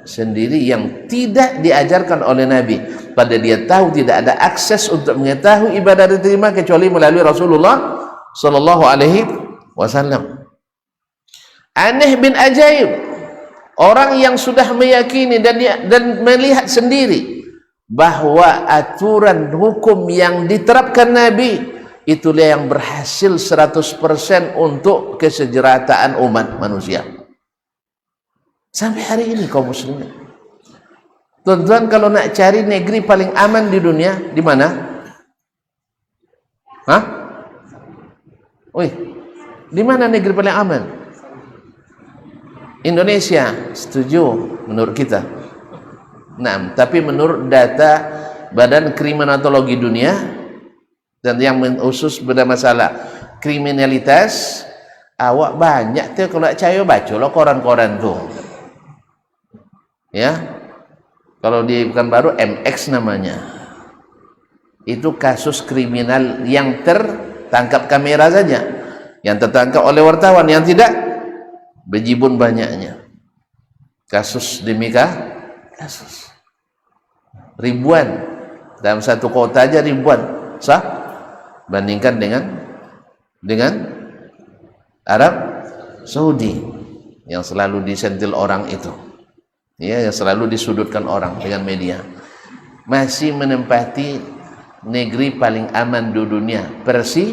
sendiri yang tidak diajarkan oleh Nabi, pada dia tahu tidak ada akses untuk mengetahui ibadah diterima kecuali melalui Rasulullah sallallahu alaihi wasallam. Aneh bin ajaib, orang yang sudah meyakini dan melihat sendiri bahwa aturan hukum yang diterapkan Nabi itulah yang berhasil 100% untuk kesejahteraan umat manusia. Sampai hari ini kaum muslimin. Tuan-tuan, kalau nak cari negeri paling aman di dunia, di mana? Hah? Wih, di mana negeri paling aman? Indonesia, setuju menurut kita. Nah, tapi menurut data Badan Kriminalitologi Dunia dan yang khusus pada masalah kriminalitas, awak banyak tuh kalau percaya baca lo koran-koran tuh. Ya, kalau di Pekanbaru MX namanya, itu kasus kriminal yang tertangkap kamera saja, yang tertangkap oleh wartawan, yang tidak bejibun banyaknya, kasus demi kasus, ribuan dalam satu kota aja, ribuan sah. Bandingkan dengan Arab Saudi yang selalu disentil orang itu, ya, yang selalu disudutkan orang dengan media, masih menempati negeri paling aman di dunia, Persi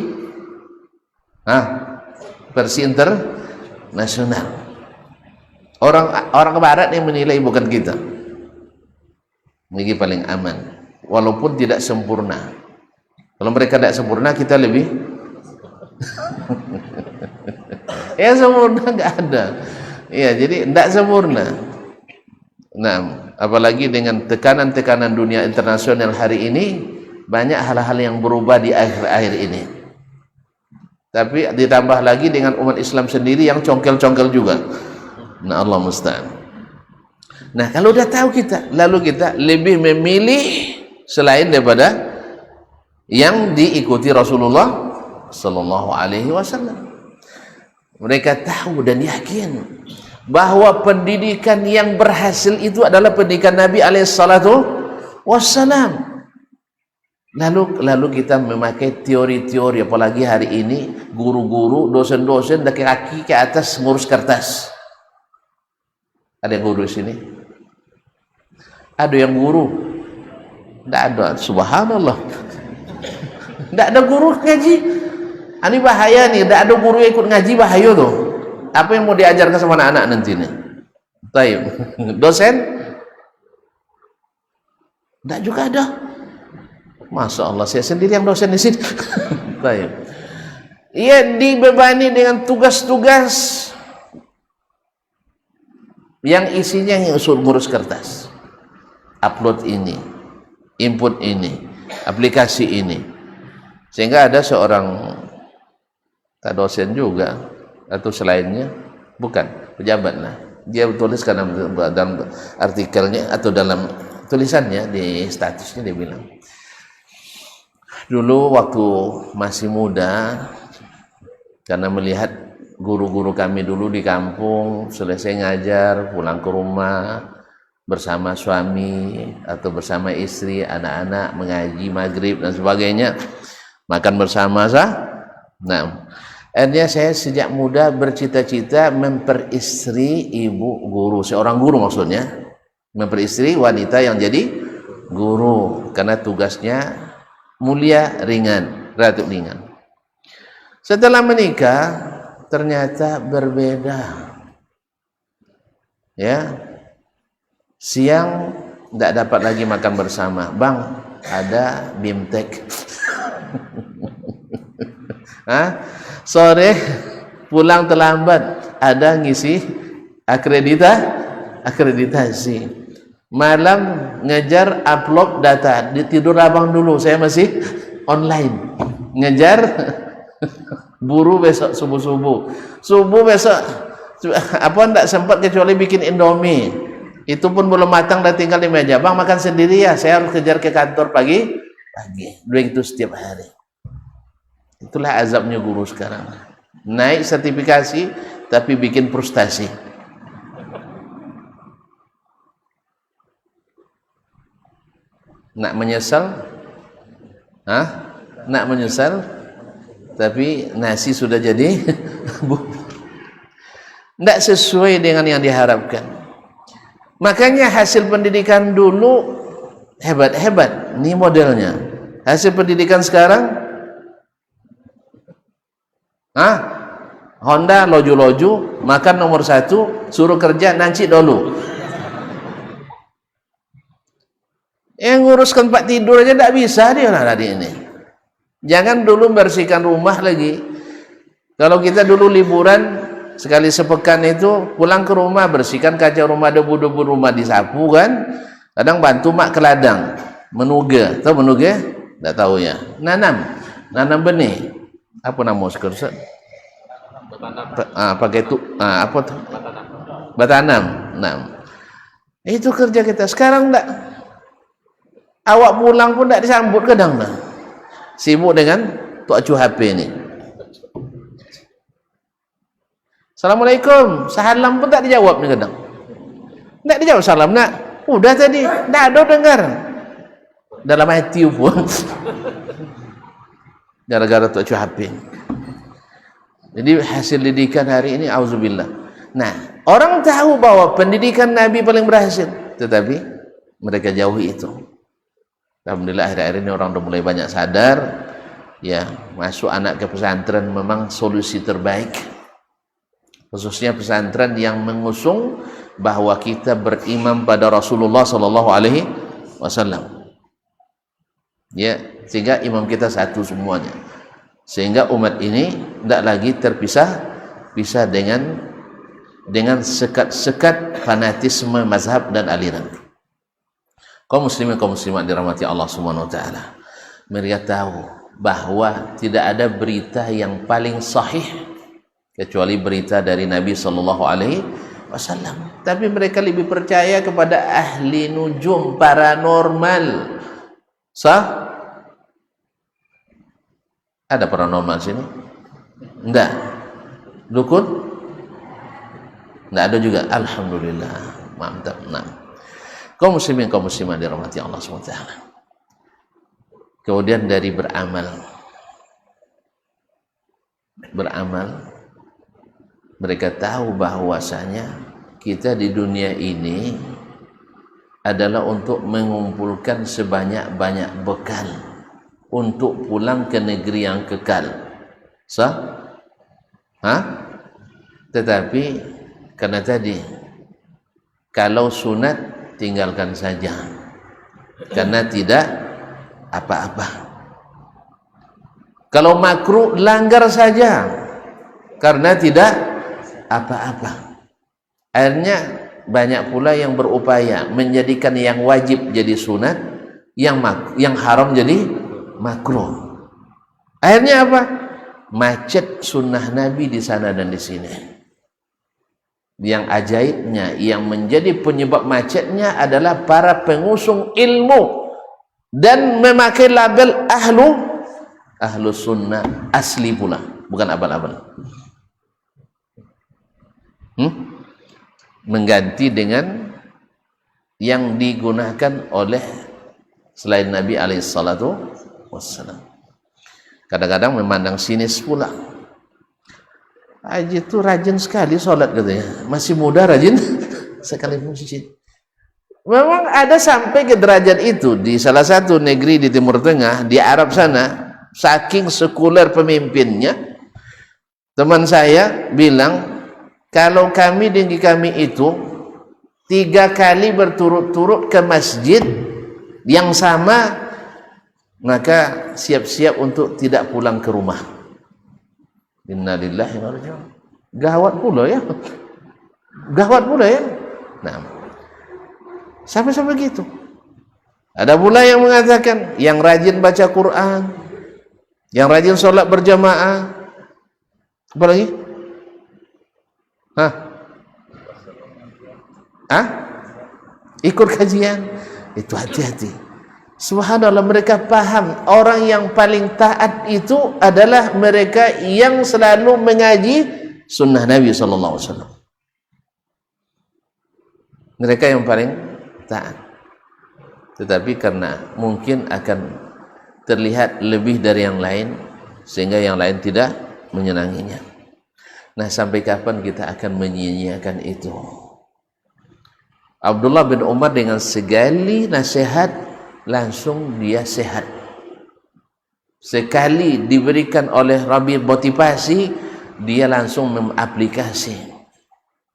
internasional. Orang barat yang menilai, bukan kita. Negeri paling aman, walaupun tidak sempurna. Kalau mereka tidak sempurna, kita lebih ya sempurna nggak ada. Ya, jadi tidak sempurna. Nah, apalagi dengan tekanan-tekanan dunia internasional hari ini, banyak hal-hal yang berubah di akhir-akhir ini. Tapi ditambah lagi dengan umat Islam sendiri yang congkel-congkel juga. Nah, Allah musta'an. Nah, kalau udah tahu kita, lalu kita lebih memilih selain daripada yang diikuti Rasulullah Sallallahu Alaihi Wasallam. Mereka tahu dan yakin bahwa pendidikan yang berhasil itu adalah pendidikan Nabi Alaihissalatu Wassalam. Lalu kita memakai teori-teori, apalagi hari ini guru-guru, dosen-dosen dari kaki ke atas ngurus kertas. Ada yang guru di sini? Ada yang guru? Tidak ada. Subhanallah. Tidak ada guru ngaji. Ini bahaya nih. Tidak ada guru yang ikut ngaji, bahaya tuh. Apa yang mau diajarkan sama anak-anak nanti nih? Taib. Dosen? Tidak juga ada. Masya Allah, saya sendiri yang dosen di sini. Taib. Ia dibebani dengan tugas-tugas yang isinya yang ngurus kertas. Upload ini, input ini, aplikasi ini. Sehingga ada seorang tak dosen juga atau selainnya, bukan pejabat lah, dia tuliskan dalam artikelnya atau dalam tulisannya di statusnya, dia bilang, dulu waktu masih muda, karena melihat guru-guru kami dulu di kampung selesai ngajar pulang ke rumah bersama suami atau bersama istri, anak-anak mengaji maghrib dan sebagainya, makan bersama Nah, akhirnya saya sejak muda bercita-cita memperistri ibu guru, seorang guru maksudnya, memperistri wanita yang jadi guru, karena tugasnya mulia, ringan, relatif ringan. Setelah menikah ternyata berbeda. Ya, siang tidak dapat lagi makan bersama. Bang, ada BIMTEK. Sore pulang terlambat, ada ngisi akreditasi. Malam ngejar upload data, tidur abang dulu, saya masih online ngejar buru besok subuh besok apa ndak sempat kecuali bikin Indomie, itu pun belum matang, dah tinggal di meja. Bang, makan sendiri ya, saya harus kejar ke kantor pagi begitu setiap hari. Itulah azabnya guru sekarang, naik sertifikasi tapi bikin frustasi. Nak menyesal, nak menyesal, tapi nasi sudah jadi tidak sesuai dengan yang diharapkan. Makanya hasil pendidikan dulu hebat-hebat, ini modelnya. Hasil pendidikan sekarang, Honda loju-loju, makan nomor 1, suruh kerja nanti dulu. Yang nguruskan tempat tidur aja tidak bisa dia tadi ini. Jangan dulu bersihkan rumah lagi. Kalau kita dulu liburan sekali sepekan itu pulang ke rumah, bersihkan kaca rumah, debu-debu rumah disapu kan. Kadang bantu mak ke ladang menuga. Tahu menuga? Tidak tahu ya. Nanam benih. Apa nama sekarang? Pakai itu apa tuh? Batanam. Nah, itu kerja kita. Sekarang enggak. Awak pulang pun tidak disambut kadang lah. Sibuk dengan tuk acuh HP ini. Assalamualaikum, salam pun tak dijawab nih kadang. Tak dijawab salam nak. Udah tadi, tak ada dengar. Dalam hati pun. Gara-gara tak cuci HP. Jadi hasil didikan hari ini auzubillah. Nah, orang tahu bahwa pendidikan Nabi paling berhasil, tetapi mereka jauhi itu. Alhamdulillah akhir-akhir ini orang udah mulai banyak sadar, ya masuk anak ke pesantren memang solusi terbaik. Khususnya pesantren yang mengusung bahwa kita berimam pada Rasulullah Sallallahu Alaihi Wasallam. Ya, sehingga imam kita satu semuanya. Sehingga umat ini tidak lagi terpisah dengan sekat-sekat fanatisme mazhab dan aliran. Kaum muslimin kaum muslimat dirahmati Allah Subhanahu wa taala. Mereka tahu bahwa tidak ada berita yang paling sahih kecuali berita dari Nabi sallallahu alaihi wasallam. Tapi mereka lebih percaya kepada ahli nujum, paranormal. Sah? Ada paranormal sini? Enggak. Dukun? Enggak ada juga. Alhamdulillah. Mantap. Nah. Kaum muslimin kaum muslimat dirahmati Allah SWT. Kemudian dari beramal, mereka tahu bahwasanya kita di dunia ini adalah untuk mengumpulkan sebanyak-banyak bekal untuk pulang ke negeri yang kekal. Sah? Tetapi karena tadi kalau sunat tinggalkan saja karena tidak apa-apa. Kalau makruh langgar saja karena tidak apa-apa. Akhirnya banyak pula yang berupaya menjadikan yang wajib jadi sunat, yang haram jadi makruh. Akhirnya apa? Macet sunnah Nabi di sana dan di sini. Yang ajaibnya, yang menjadi penyebab macetnya adalah para pengusung ilmu dan memakai label ahlu sunnah asli pula, bukan abal-abal. Mengganti dengan yang digunakan oleh selain Nabi alaihissalatu wassalam. Kadang-kadang memandang sinis pula. Haji itu rajin sekali sholat katanya, masih muda rajin sekali masjid. Memang ada sampai ke derajat itu di salah satu negeri di Timur Tengah, di Arab sana, saking sekuler pemimpinnya. Teman saya bilang, kalau kami di kami itu 3 kali berturut-turut ke masjid yang sama, maka siap-siap untuk tidak pulang ke rumah. Innalillahi wa inna ilaihi raji'un. Gawat pula ya. Nah, sampai gitu. Ada pula yang mengatakan yang rajin baca Quran, yang rajin sholat berjamaah, apa lagi? Ikut kajian, itu hati-hati. Subhanallah, mereka paham orang yang paling taat itu adalah mereka yang selalu mengaji sunnah Nabi SAW. Mereka yang paling taat. Tetapi karena mungkin akan terlihat lebih dari yang lain, sehingga yang lain tidak menyenanginya. Nah, sampai kapan kita akan menyia-nyiakan itu? Abdullah bin Umar dengan segala nasihat langsung dia sehat. Sekali diberikan oleh Rabi motivasi, dia langsung mengaplikasi.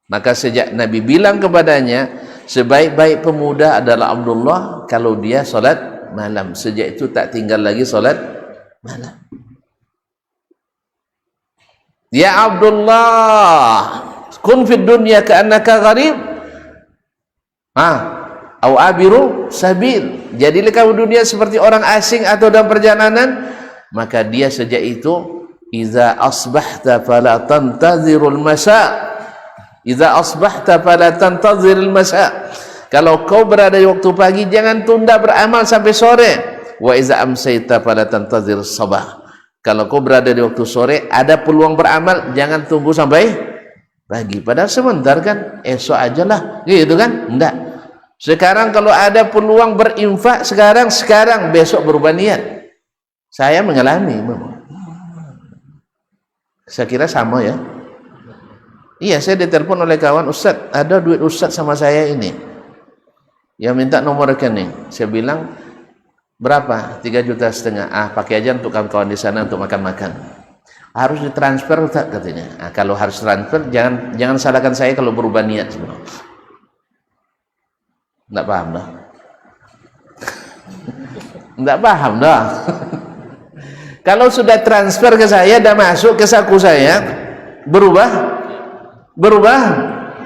Maka sejak Nabi bilang kepadanya, sebaik-baik pemuda adalah Abdullah kalau dia solat malam. Sejak itu tak tinggal lagi solat malam. Ya Abdullah, kun fid dunya ka'annaka gharib. Au abiru sabil. Jadilah kamu dunia seperti orang asing atau dalam perjalanan. Maka dia sejak itu, iza asbahta fala tantazirul masa. Iza asbahta fala tantazirul masa. Kalau kau berada di waktu pagi, jangan tunda beramal sampai sore. Wa iza amsayta fala tantazir sabah. Kalau kau berada di waktu sore, ada peluang beramal, jangan tunggu sampai Bagi padahal sebentar kan, esok aja lah gitu kan. Enggak, sekarang kalau ada peluang berinfak sekarang besok berubah niat. Saya mengalami, saya kira sama ya. Iya, saya ditelepon oleh kawan, Ustadz ada duit Ustadz sama saya ini yang minta nomor rekening. Saya bilang berapa? 3,5 juta. Pakai aja untuk kawan-kawan di sana untuk makan-makan. Harus ditransfer Ustaz katanya. Kalau harus transfer jangan salahkan saya kalau berubah niat sebenarnya. Enggak paham dah. Enggak paham dah. Kalau sudah transfer ke saya dan masuk ke saku saya, berubah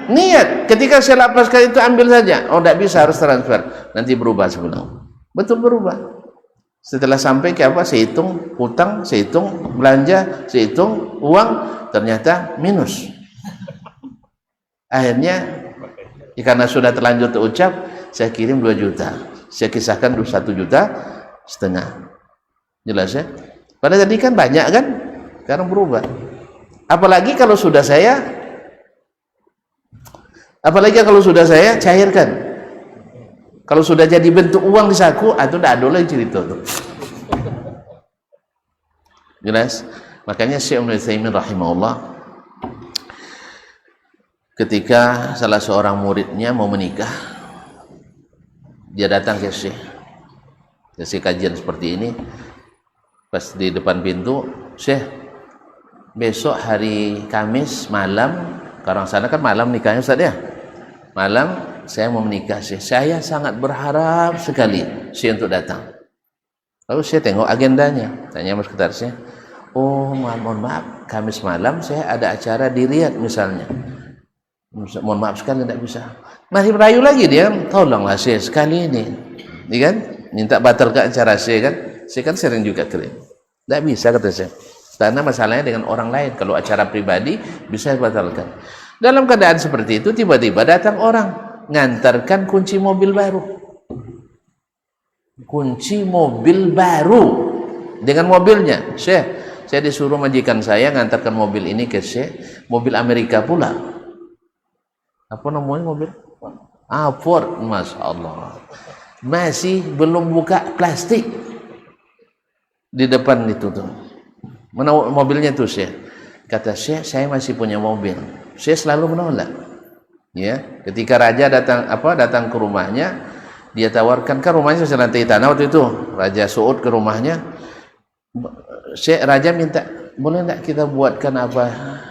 niat. Ketika saya lapaskan itu ambil saja. Oh, tidak bisa, harus transfer. Nanti berubah sebenarnya. Betul berubah. Setelah sampai ke apa? Saya hitung hutang, saya hitung belanja, saya hitung uang, ternyata minus. Akhirnya karena sudah terlanjur terucap, saya kirim 2 juta. Saya kisahkan 1,5 juta. Jelas ya? Padahal tadi kan banyak kan? Sekarang berubah. Apalagi kalau sudah saya cairkan. Kalau sudah jadi bentuk uang di saku, itu dah ada lagi cerita tuh. Jelas? Makanya Syekh Ibnu Utsaimin rahimahullah ketika salah seorang muridnya mau menikah, dia datang ke Syekh. Kasih kajian seperti ini, pas di depan pintu, Syekh, besok hari Kamis malam, orang sana kan malam nikahnya Ustaz ya. Malam saya mau menikah Syekh. Saya sangat berharap sekali Syekh untuk datang. Lalu saya tengok agendanya, tanya sama sekretarisnya, oh mohon maaf, Kamis malam saya ada acara di Riyadh misalnya. Mohon maaf sekali tidak bisa. Masih merayu lagi dia, tolonglah Syekh sekali ini. Ini kan minta batalkan acara Syekh kan. Syekh kan sering juga kirim. Tidak bisa kata Syekh. Karena masalahnya dengan orang lain. Kalau acara pribadi bisa batalkan. Dalam keadaan seperti itu tiba-tiba datang orang ngantarkan kunci mobil baru. Kunci mobil baru dengan mobilnya. Syekh, saya disuruh majikan saya ngantarkan mobil ini ke Syekh, mobil Amerika pula. Apa namanya mobil? Ford, Masya Allah. Masih belum buka plastik di depan itu tuh. Mana mobilnya tuh Syekh? Kata Syekh, saya masih punya mobil. Syekh selalu menolak. Ya, ketika raja datang ke rumahnya, dia tawarkan, kan rumahnya masih lantai tanah waktu itu. Raja Saud ke rumahnya. Syekh, raja minta, boleh enggak kita buatkan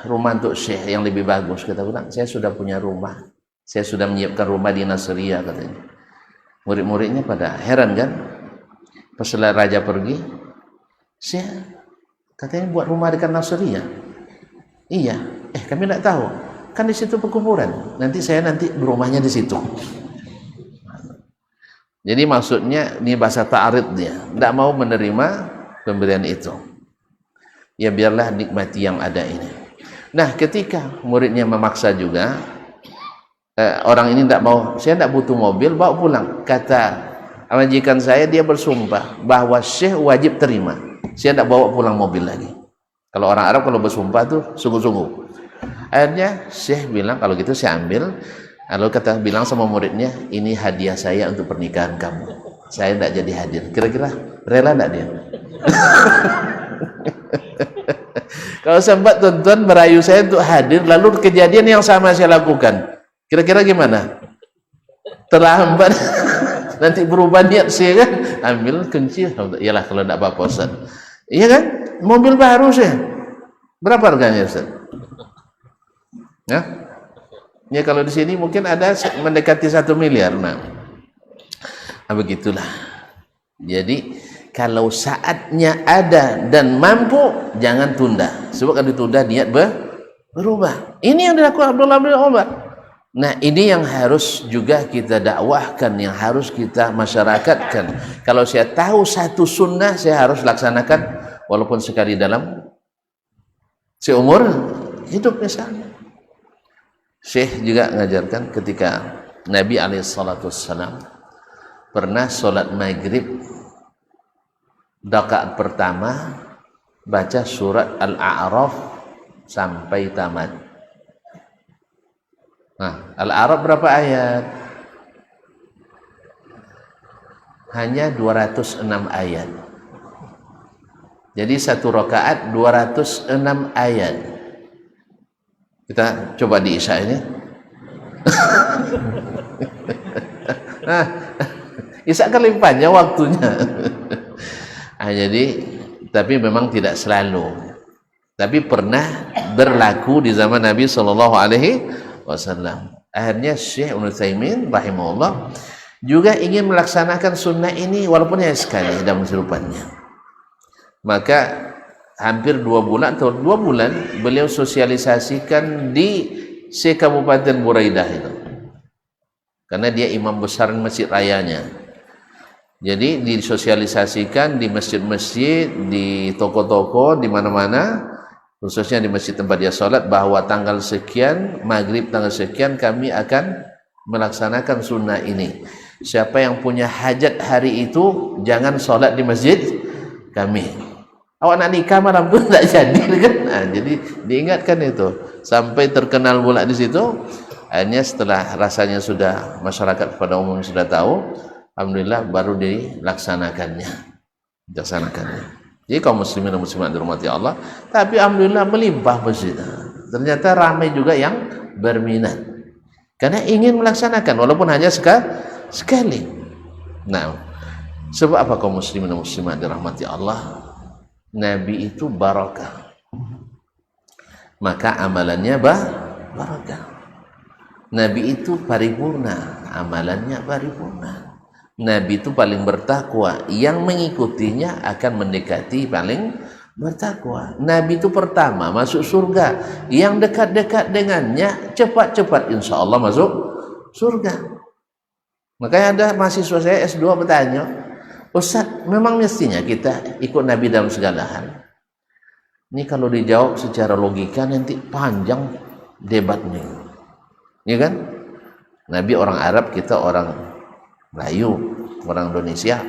rumah untuk Syekh yang lebih bagus? Kata bilang, saya sudah punya rumah. Saya sudah menyiapkan rumah di Nasriyah katanya. Murid-muridnya pada heran kan? Pas raja pergi, Syekh katanya buat rumah dekat Nasriyah. Iya, kami tidak tahu. Kan di situ pekuburan. Nanti berumahnya di situ. Jadi maksudnya ini bahasa ta'arid dia. Tidak mau menerima pemberian itu. Ya biarlah nikmati yang ada ini. Nah, ketika muridnya memaksa juga, orang ini tidak mau, saya tidak butuh mobil, bawa pulang. Kata majikan saya, dia bersumpah bahwa Syekh wajib terima. Saya tidak bawa pulang mobil lagi. Kalau orang Arab kalau bersumpah tuh sungguh-sungguh. Akhirnya Syekh bilang, kalau gitu saya ambil. Lalu bilang sama muridnya, ini hadiah saya untuk pernikahan kamu. Saya tidak jadi hadir. Kira-kira rela tidak dia? Kalau sempat tuan-tuan merayu saya untuk hadir, lalu kejadian yang sama saya lakukan, kira-kira gimana? Terlambat. Nanti berubah niat saya kan, ambil kunci. Iyalah kalau tidak apa-apa Ustaz. Iya kan? Mobil baru saya. Berapa harganya Ustaz? Ya kalau di sini mungkin ada mendekati 1 miliar. Nah, begitulah. Jadi kalau saatnya ada dan mampu, jangan tunda. Sebab kalau ditunda niat berubah. Ini yang dilakukan Abdullah bin Umar. Nah, ini yang harus juga kita dakwahkan, yang harus kita masyarakatkan. Kalau saya tahu satu sunnah, saya harus laksanakan walaupun sekali dalam seumur hidup misalnya. Syekh juga mengajarkan ketika Nabi alaihissalam pernah sholat maghrib rakaat pertama baca surat Al-A'raf sampai tamat. Nah, Al-A'raf berapa ayat? Hanya 206 ayat. Jadi satu rakaat 206 ayat. Kita coba di Isya ini. Nah, Isya kan lebih panjang waktunya. Nah, jadi tapi memang tidak selalu. Tapi pernah berlaku di zaman Nabi Shallallahu Alaihi Wasallam. Akhirnya Syekh Ibnu Utsaimin rahimahullah juga ingin melaksanakan sunnah ini walaupun hanya sekali dalam kehidupannya. Maka hampir 2 bulan atau 2 bulan beliau sosialisasikan di Kabupaten Buraidah itu, karena dia imam besar masjid rayanya. Jadi disosialisasikan di masjid-masjid, di toko-toko, di mana-mana, khususnya di masjid tempat dia sholat, bahwa tanggal sekian, maghrib tanggal sekian kami akan melaksanakan sunnah ini. Siapa yang punya hajat hari itu jangan sholat di masjid kami. Awak nak nikah malam tu tak jadi kan? Nah, jadi diingatkan itu sampai terkenal pula di situ. Akhirnya setelah rasanya sudah masyarakat pada umum sudah tahu, alhamdulillah baru dilaksanakannya. Jadi kaum muslimin dan muslimat dirahmati Allah, tapi alhamdulillah melimpah masjid. Ternyata ramai juga yang berminat karena ingin melaksanakan walaupun hanya sekali. Nah, sebab apa kaum muslimin dan muslimat dirahmati Allah? Nabi itu barakah, maka amalannya barakah. Nabi itu paripurna, amalannya paripurna. Nabi itu paling bertakwa, yang mengikutinya akan mendekati paling bertakwa. Nabi itu pertama masuk surga, yang dekat-dekat dengannya cepat-cepat insya Allah masuk surga. Makanya ada mahasiswa saya S2 bertanya, Ustaz, memang mestinya kita ikut Nabi dalam segala hal? Ini kalau dijawab secara logika nanti panjang debatnya, ya kan? Nabi orang Arab, kita orang Melayu, orang Indonesia.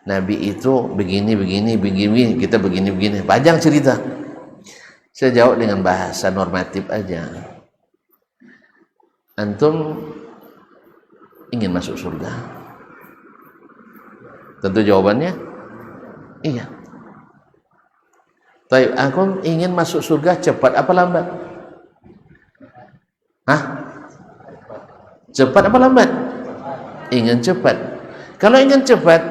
Nabi itu begini, kita begini, panjang cerita. Saya jawab dengan bahasa normatif aja. Antum ingin masuk surga? Tentu jawabannya iya. Tapi aku ingin masuk surga cepat apa lambat? Hah? Cepat apa lambat? Ingin cepat. Kalau ingin cepat,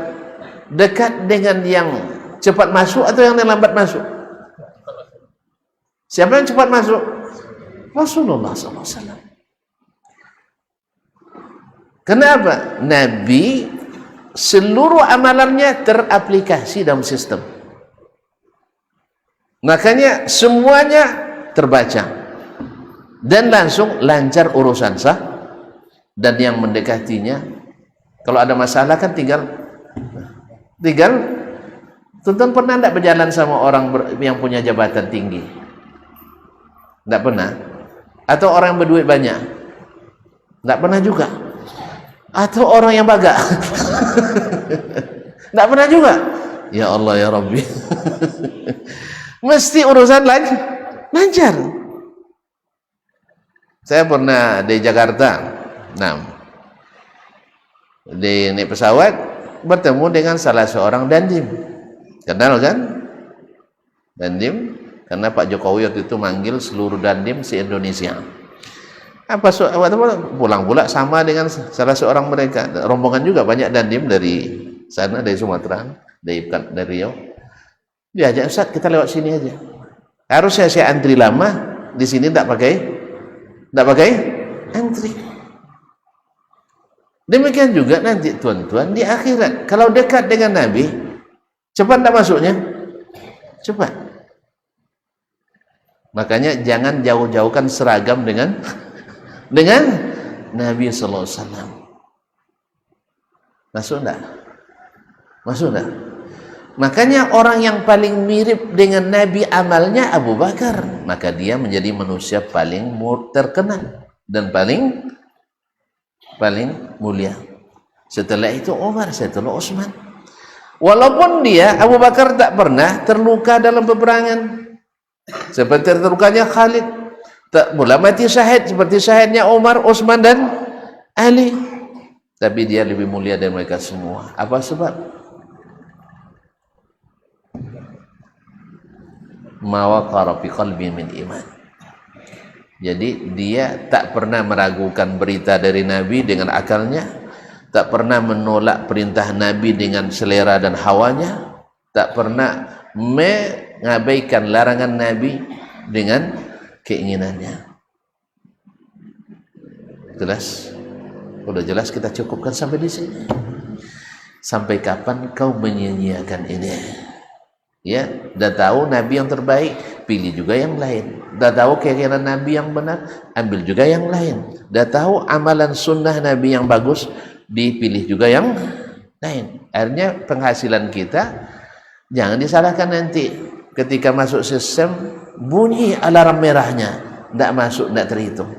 dekat dengan yang cepat masuk atau yang lambat masuk? Siapa yang cepat masuk? Rasulullah SAW. Kenapa? Nabi seluruh amalannya teraplikasi dalam sistem. Makanya semuanya terbaca dan langsung lancar urusan sah. Dan yang mendekatinya, kalau ada masalah kan tinggal Tonton pernah tidak berjalan sama orang yang punya jabatan tinggi? Tidak pernah. Atau orang yang berduit banyak? Tidak pernah juga. Atau orang yang bagak? Tidak pernah juga. Ya Allah ya Rabbi. Mesti urusan lancar. Saya pernah di Jakarta. Nah, di naik pesawat bertemu dengan salah seorang dandim. Kenal kan? Dandim, karena Pak Jokowi waktu itu manggil seluruh dandim se-Indonesia. Pulang pula sama dengan salah seorang mereka. Rombongan juga banyak dandim dari sana, dari Sumatera, dari Riau. Diajak, Ustaz, kita lewat sini aja. Harusnya saya antri lama, di sini tidak pakai antri. Demikian juga nanti tuan-tuan di akhirat, kalau dekat dengan Nabi, cepat tidak masuknya? Cepat. Makanya jangan jauh-jauhkan seragam dengan Nabi sallallahu alaihi wasallam. Masuk enggak? Masuk enggak? Makanya orang yang paling mirip dengan Nabi amalnya Abu Bakar, maka dia menjadi manusia paling terkenal dan paling mulia. Setelah itu Umar, setelah Utsman. Walaupun dia Abu Bakar tak pernah terluka dalam peperangan, seperti terlukanya Khalid, tak pula mati syahid seperti syahidnya Umar, Utsman dan Ali, tapi dia lebih mulia dari mereka semua. Apa sebab? Ma waqara fi qalbi min iman. Jadi dia tak pernah meragukan berita dari Nabi dengan akalnya, tak pernah menolak perintah Nabi dengan selera dan hawanya, tak pernah mengabaikan larangan Nabi dengan keinginannya. Jelas? Udah jelas, kita cukupkan sampai di sini. Sampai kapan kau menyia-nyiakan ini? Ya, dah tahu Nabi yang terbaik, pilih juga yang lain. Dah tahu keyakinan Nabi yang benar, ambil juga yang lain. Dah tahu amalan sunnah Nabi yang bagus, dipilih juga yang lain. Akhirnya penghasilan kita jangan disalahkan nanti ketika masuk sistem bunyi alarm merahnya, tidak masuk, tidak terhitung.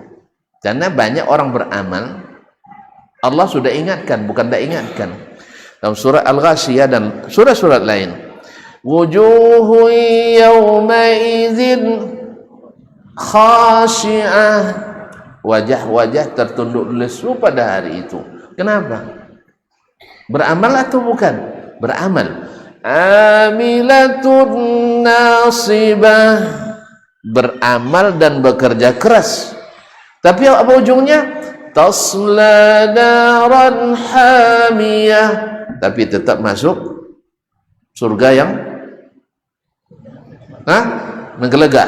Karena banyak orang beramal, Allah sudah ingatkan, bukan tidak ingatkan. Dalam surah Al-Ghashiyah dan surah-surah lain, wujuhu yawma'izin khashi'ah, wajah-wajah tertunduk lesu pada hari itu. Kenapa? Beramal atau bukan? Beramal. Amilatun nasibah, beramal dan bekerja keras, tapi apa ujungnya? Tasla naran hamiyah, tapi tetap masuk surga yang menggelegak,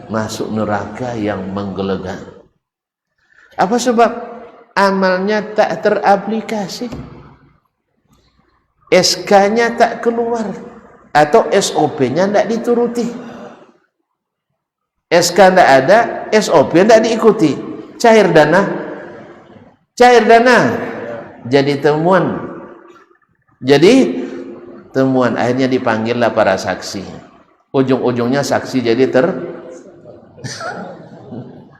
masuk neraka yang menggelegak. Apa sebab? Amalnya tak teraplikasi, SK-nya tak keluar, atau SOP-nya tidak dituruti. SK tidak ada, SOP tidak diikuti. Cair dana jadi temuan, akhirnya dipanggillah para saksi. Ujung-ujungnya saksi jadi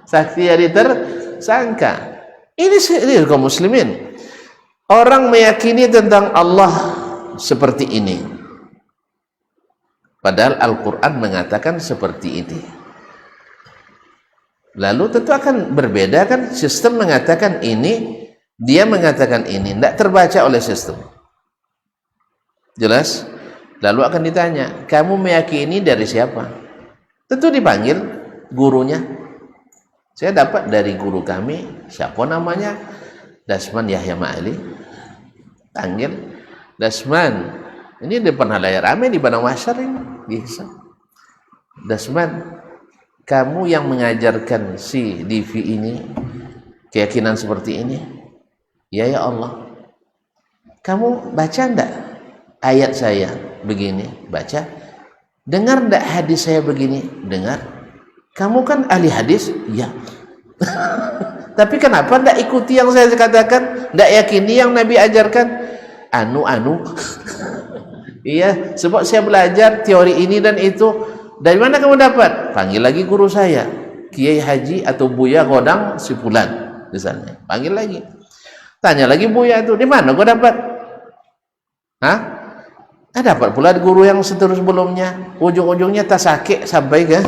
saksi jadi tersangka. Ini kaum muslimin. Orang meyakini tentang Allah seperti ini, padahal Al-Quran mengatakan seperti ini. Lalu tentu akan berbeda kan, sistem mengatakan ini, dia mengatakan ini, tidak terbaca oleh sistem. Jelas? Lalu akan ditanya, kamu meyakini dari siapa? Tentu dipanggil gurunya. Saya dapat dari guru kami, siapa namanya? Dasman Yahya Ma'ali. Panggil Dasman, ini depan halayak ramai di Padang Mahsyar ini. Bisa. Dasman, kamu yang mengajarkan si Divi ini keyakinan seperti ini? Ya Allah. Kamu baca ndak ayat saya begini? Baca. Dengar ndak hadis saya begini? Dengar. Kamu kan ahli hadis? Ya. Tapi kenapa ndak ikuti yang saya katakan? Ndak yakini yang Nabi ajarkan? Anu. Iya, sebab saya belajar teori ini dan itu. Dari mana kamu dapat? Panggil lagi guru saya, Kiai Haji atau Buya Godang Sipulan misalnya. Panggil lagi. Tanya lagi Buya itu, di mana kau dapat? Dapat pula guru yang sebelumnya. Ujung-ujungnya tak sakit sampai ke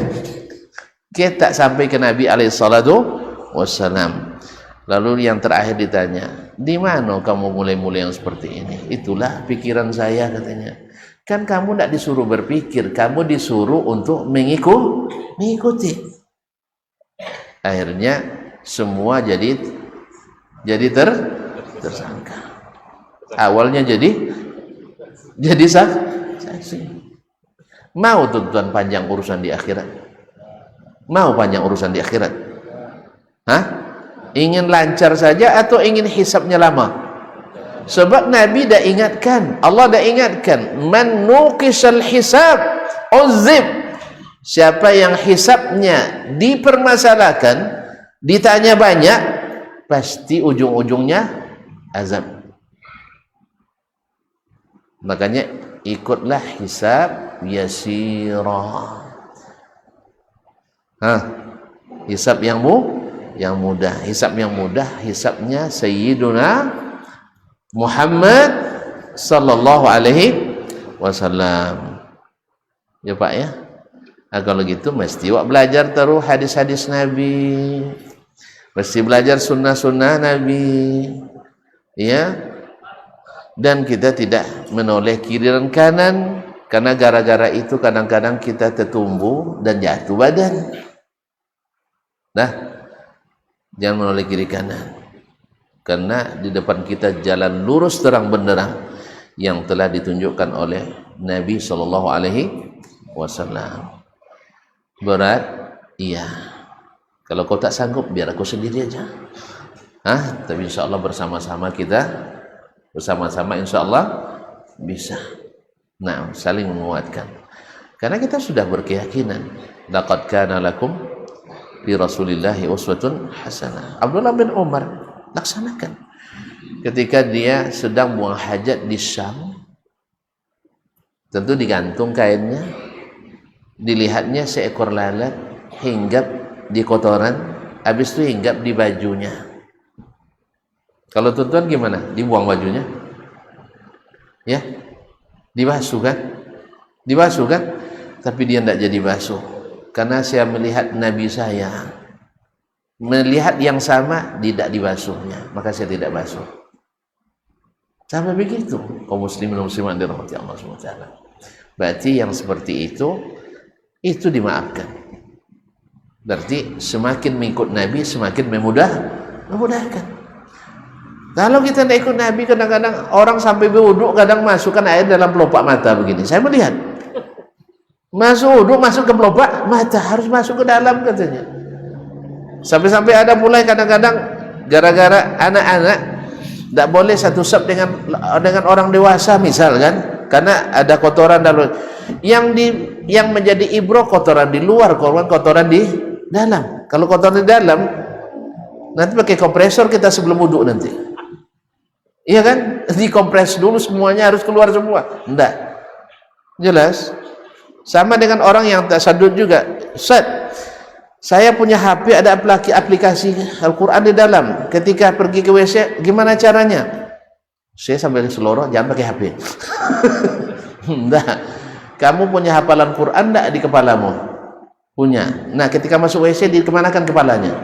kita sampai ke Nabi alaihissalatu wassalam. Lalu yang terakhir ditanya, di mana kamu mulai-mulai yang seperti ini? Itulah pikiran saya, katanya. Kan kamu tidak disuruh berpikir, kamu disuruh untuk mengikuti. Akhirnya semua jadi tersangka. Awalnya jadi saksi. Mau tuntutan panjang urusan di akhirat? Mau panjang urusan di akhirat? Ingin lancar saja atau ingin hisabnya lama? Sebab Nabi dah ingatkan, Allah dah ingatkan, man nuqisal hisab uzib. Siapa yang hisabnya dipermasalahkan, ditanya banyak, pasti ujung-ujungnya azab. Makanya ikutlah hisab yasirah. Hisab yang mudah. Hisab yang mudah, hisabnya Sayyiduna Muhammad sallallahu alaihi wasallam. Ya Pak ya. Nah, kalau gitu mesti wak belajar terus hadis-hadis Nabi, mesti belajar sunnah-sunnah Nabi, ya. Dan kita tidak menoleh kiri dan kanan, karena gara-gara itu kadang-kadang kita tertumbuh dan jatuh badan. Nah, jangan menoleh kiri kanan, karena di depan kita jalan lurus terang benderang yang telah ditunjukkan oleh Nabi Shallallahu Alaihi Wasallam. Berat, iya. Kalau kau tak sanggup, biar aku sendiri aja. Tapi insya Allah bersama-sama kita, bersama-sama insya Allah bisa. Nah, saling menguatkan. Karena kita sudah berkeyakinan, laqad kana lakum fi Rasulillahi uswatun hasanah. Abdullah bin Umar laksanakan. Ketika dia sedang buang hajat di Syam, tentu digantung kainnya, dilihatnya seekor lalat hinggap di kotoran, habis itu hinggap di bajunya. Kalau tuan-tuan gimana? Dibuang bajunya? Ya? Dibasuh kan? Dibasuh kan? Tapi dia tidak jadi basuh. Karena saya melihat Nabi saya melihat yang sama, tidak dibasuhnya, maka saya tidak basuh. Sampai begitu kaum muslimin dan muslimat dirahmati Allah SWT. Berarti yang seperti itu dimaafkan. Berarti semakin mengikut Nabi semakin memudahkan. Kalau kita tidak ikut Nabi, kadang-kadang orang sampai berwuduk kadang masukkan air dalam pelopak mata begini. Saya melihat masuk wuduk, masuk ke pelopak mata, harus masuk ke dalam katanya. Sampai-sampai ada mulai kadang-kadang gara-gara anak-anak tidak boleh satu sab dengan orang dewasa misalkan, karena ada kotoran dalam. Yang menjadi ibroh kotoran di luar, kotoran di dalam. Kalau kotoran di dalam, nanti pakai kompresor kita sebelum wuduk nanti. Iya kan? Dikompres dulu semuanya harus keluar semua. Enggak. Jelas? Sama dengan orang yang tak sadut juga. Ustaz, saya punya HP ada aplikasi Al-Quran di dalam. Ketika pergi ke WC, gimana caranya? Saya sambil seloroh, jangan pakai HP. Enggak. Kamu punya hafalan Quran enggak di kepalamu? Punya. Nah, ketika masuk WC, dikemanakan kepalanya?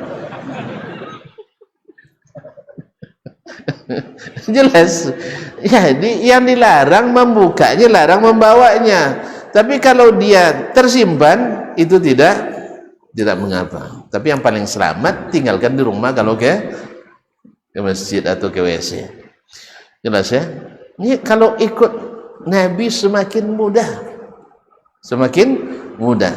Jelas. Ya, yang dilarang membukanya, larang membawanya. Tapi kalau dia tersimpan, itu tidak mengapa. Tapi yang paling selamat tinggalkan di rumah kalau ke masjid atau ke WC. Jelas ya? Ini kalau ikut Nabi semakin mudah. Semakin mudah.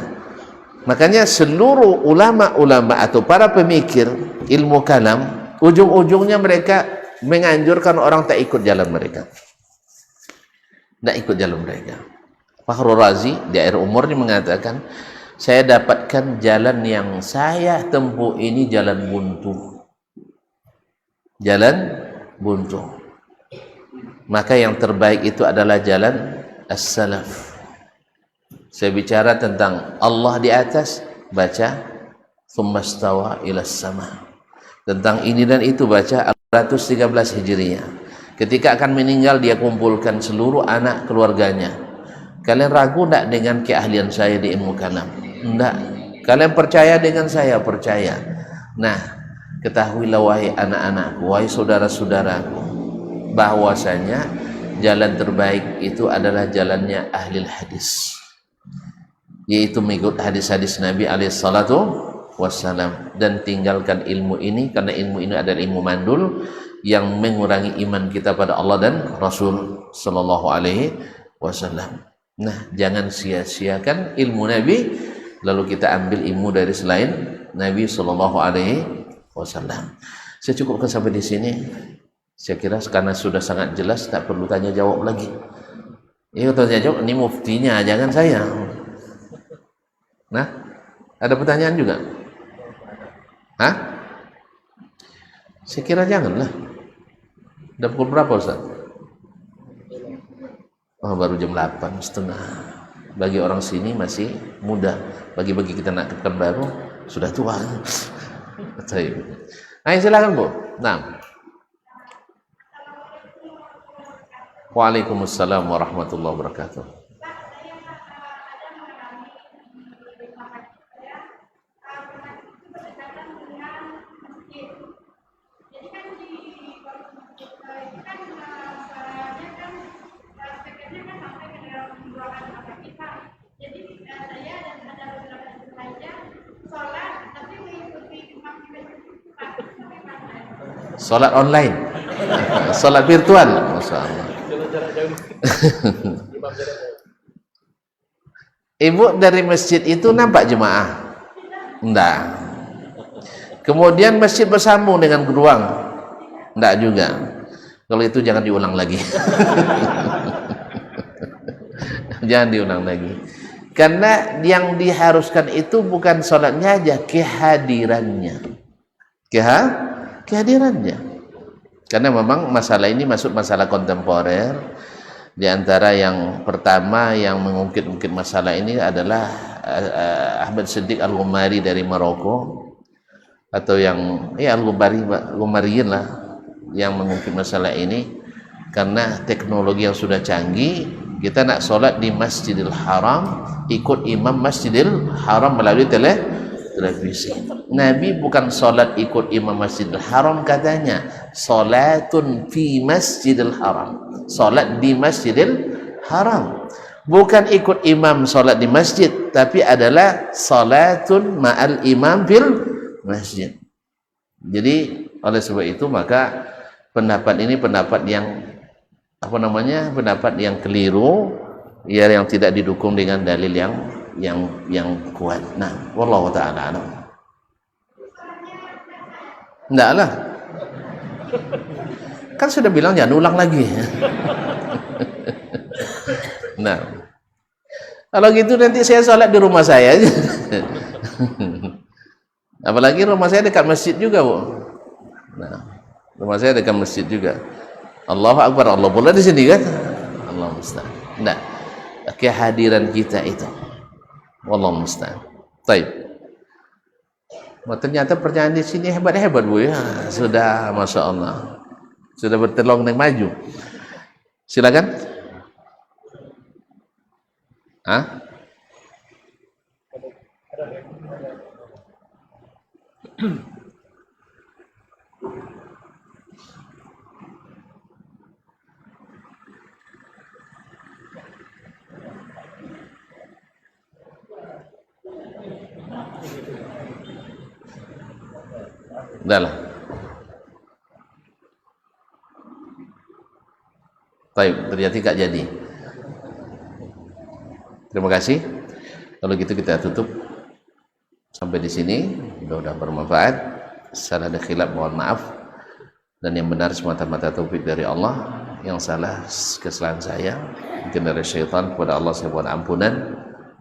Makanya seluruh ulama-ulama atau para pemikir ilmu kalam, ujung-ujungnya mereka menganjurkan orang tak ikut jalan mereka. Tak ikut jalan mereka. Fakhrul Razi di akhir umurnya mengatakan, saya dapatkan jalan yang saya tempuh ini jalan buntu. Jalan buntu. Maka yang terbaik itu adalah jalan as-salaf. Saya bicara tentang Allah di atas, baca tsumma stawa ilas sama. Tentang ini dan itu baca 113 Hijriah. Ketika akan meninggal dia kumpulkan seluruh anak keluarganya. Kalian ragu tak dengan keahlian saya di ilmu kalam? Tidak. Kalian percaya dengan saya? Percaya. Nah, ketahuilah wahai anak-anakku, wahai saudara-saudaraku, bahwasanya jalan terbaik itu adalah jalannya ahli hadis, yaitu mengikut hadis-hadis Nabi alaihissalatu wassalam, dan tinggalkan ilmu ini, karena ilmu ini adalah ilmu mandul yang mengurangi iman kita pada Allah dan Rasul sallallahu alaihi wasallam. Nah, jangan sia-siakan ilmu Nabi lalu kita ambil ilmu dari selain Nabi sallallahu alaihi wasallam. Saya cukupkan sampai di sini. Saya kira karena sudah sangat jelas, tak perlu tanya jawab lagi. Ini tanya jawab, ini muftinya, jangan saya. Nah, ada pertanyaan juga? Hah? Saya kira janganlah. Udah pukul berapa Ustaz? Oh, baru jam 8:30. Bagi orang sini masih muda. Bagi-bagi kita nak kekan baru sudah tua. Ayo silakan Bu. Nah. Waalaikumsalam warahmatullahi wabarakatuh. Salat online. Salat virtual. Masya Allah. Ibu dari masjid itu nampak jemaah? Enggak. Kemudian masjid bersambung dengan geruang? Enggak juga. Kalau itu jangan diulang lagi. Jangan diulang lagi. Karena yang diharuskan itu bukan sholatnya aja, kehadirannya. Kehadirannya. Karena memang masalah ini masuk masalah kontemporer. Di antara yang pertama yang mengungkit-ungkit masalah ini adalah Ahmad Siddiq Al-Ghumari dari Maroko, atau yang Al-Ghumariyin lah, yang mengungkit masalah ini. Karena teknologi yang sudah canggih, kita nak solat di Masjidil Haram, ikut imam Masjidil Haram melalui televisi. Nabi bukan solat ikut imam Masjidil Haram, katanya solatun fi Masjidil Haram, solat di Masjidil Haram, bukan ikut imam solat di masjid, tapi adalah solatun ma'al imam fil masjid. Jadi oleh sebab itu maka pendapat ini pendapat yang pendapat yang keliru, ya, yang tidak didukung dengan dalil yang kuat. Nah, wallahu ta'ala alam. Enggak lah, kan sudah bilang jangan ulang lagi. Nah, kalau gitu nanti saya sholat di rumah saya aja. Apalagi rumah saya dekat masjid juga, Bu. Nah, rumah saya dekat masjid juga. Allahu Akbar, Allah boleh di sini kan? Allah musta'an. Nah, kehadiran kita itu, wallahu musta'an. Baik. Ternyata pertanyaan di sini hebat-hebat, Bu, ya. Sudah, masya Allah, sudah bertelong dan maju. Silakan. Hah? Udah lah. Baik, ternyata gak jadi. Terima kasih. Kalau gitu kita tutup sampai di sini. Mudah-mudahan bermanfaat. Salah ada khilaf, mohon maaf. Dan yang benar semata-mata taufik dari Allah. Yang salah kesalahan saya, mungkin dari syaitan. Kepada Allah saya mohon ampunan.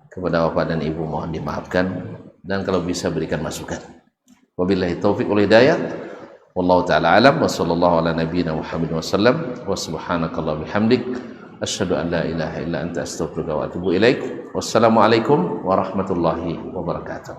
Kepada bapak dan ibu mohon dimaafkan. Dan kalau bisa berikan masukan. Wabillahi taufiq wal hidayah. Wallahu ta'ala alam. Wa sallallahu ala nabiyyina Muhammad wa sallam. Wa subhanakallah bihamdik. Asyhadu an la ilaha illa anta astaghfiruka wa atubu ilaik. Wassalamualaikum warahmatullahi wabarakatuh.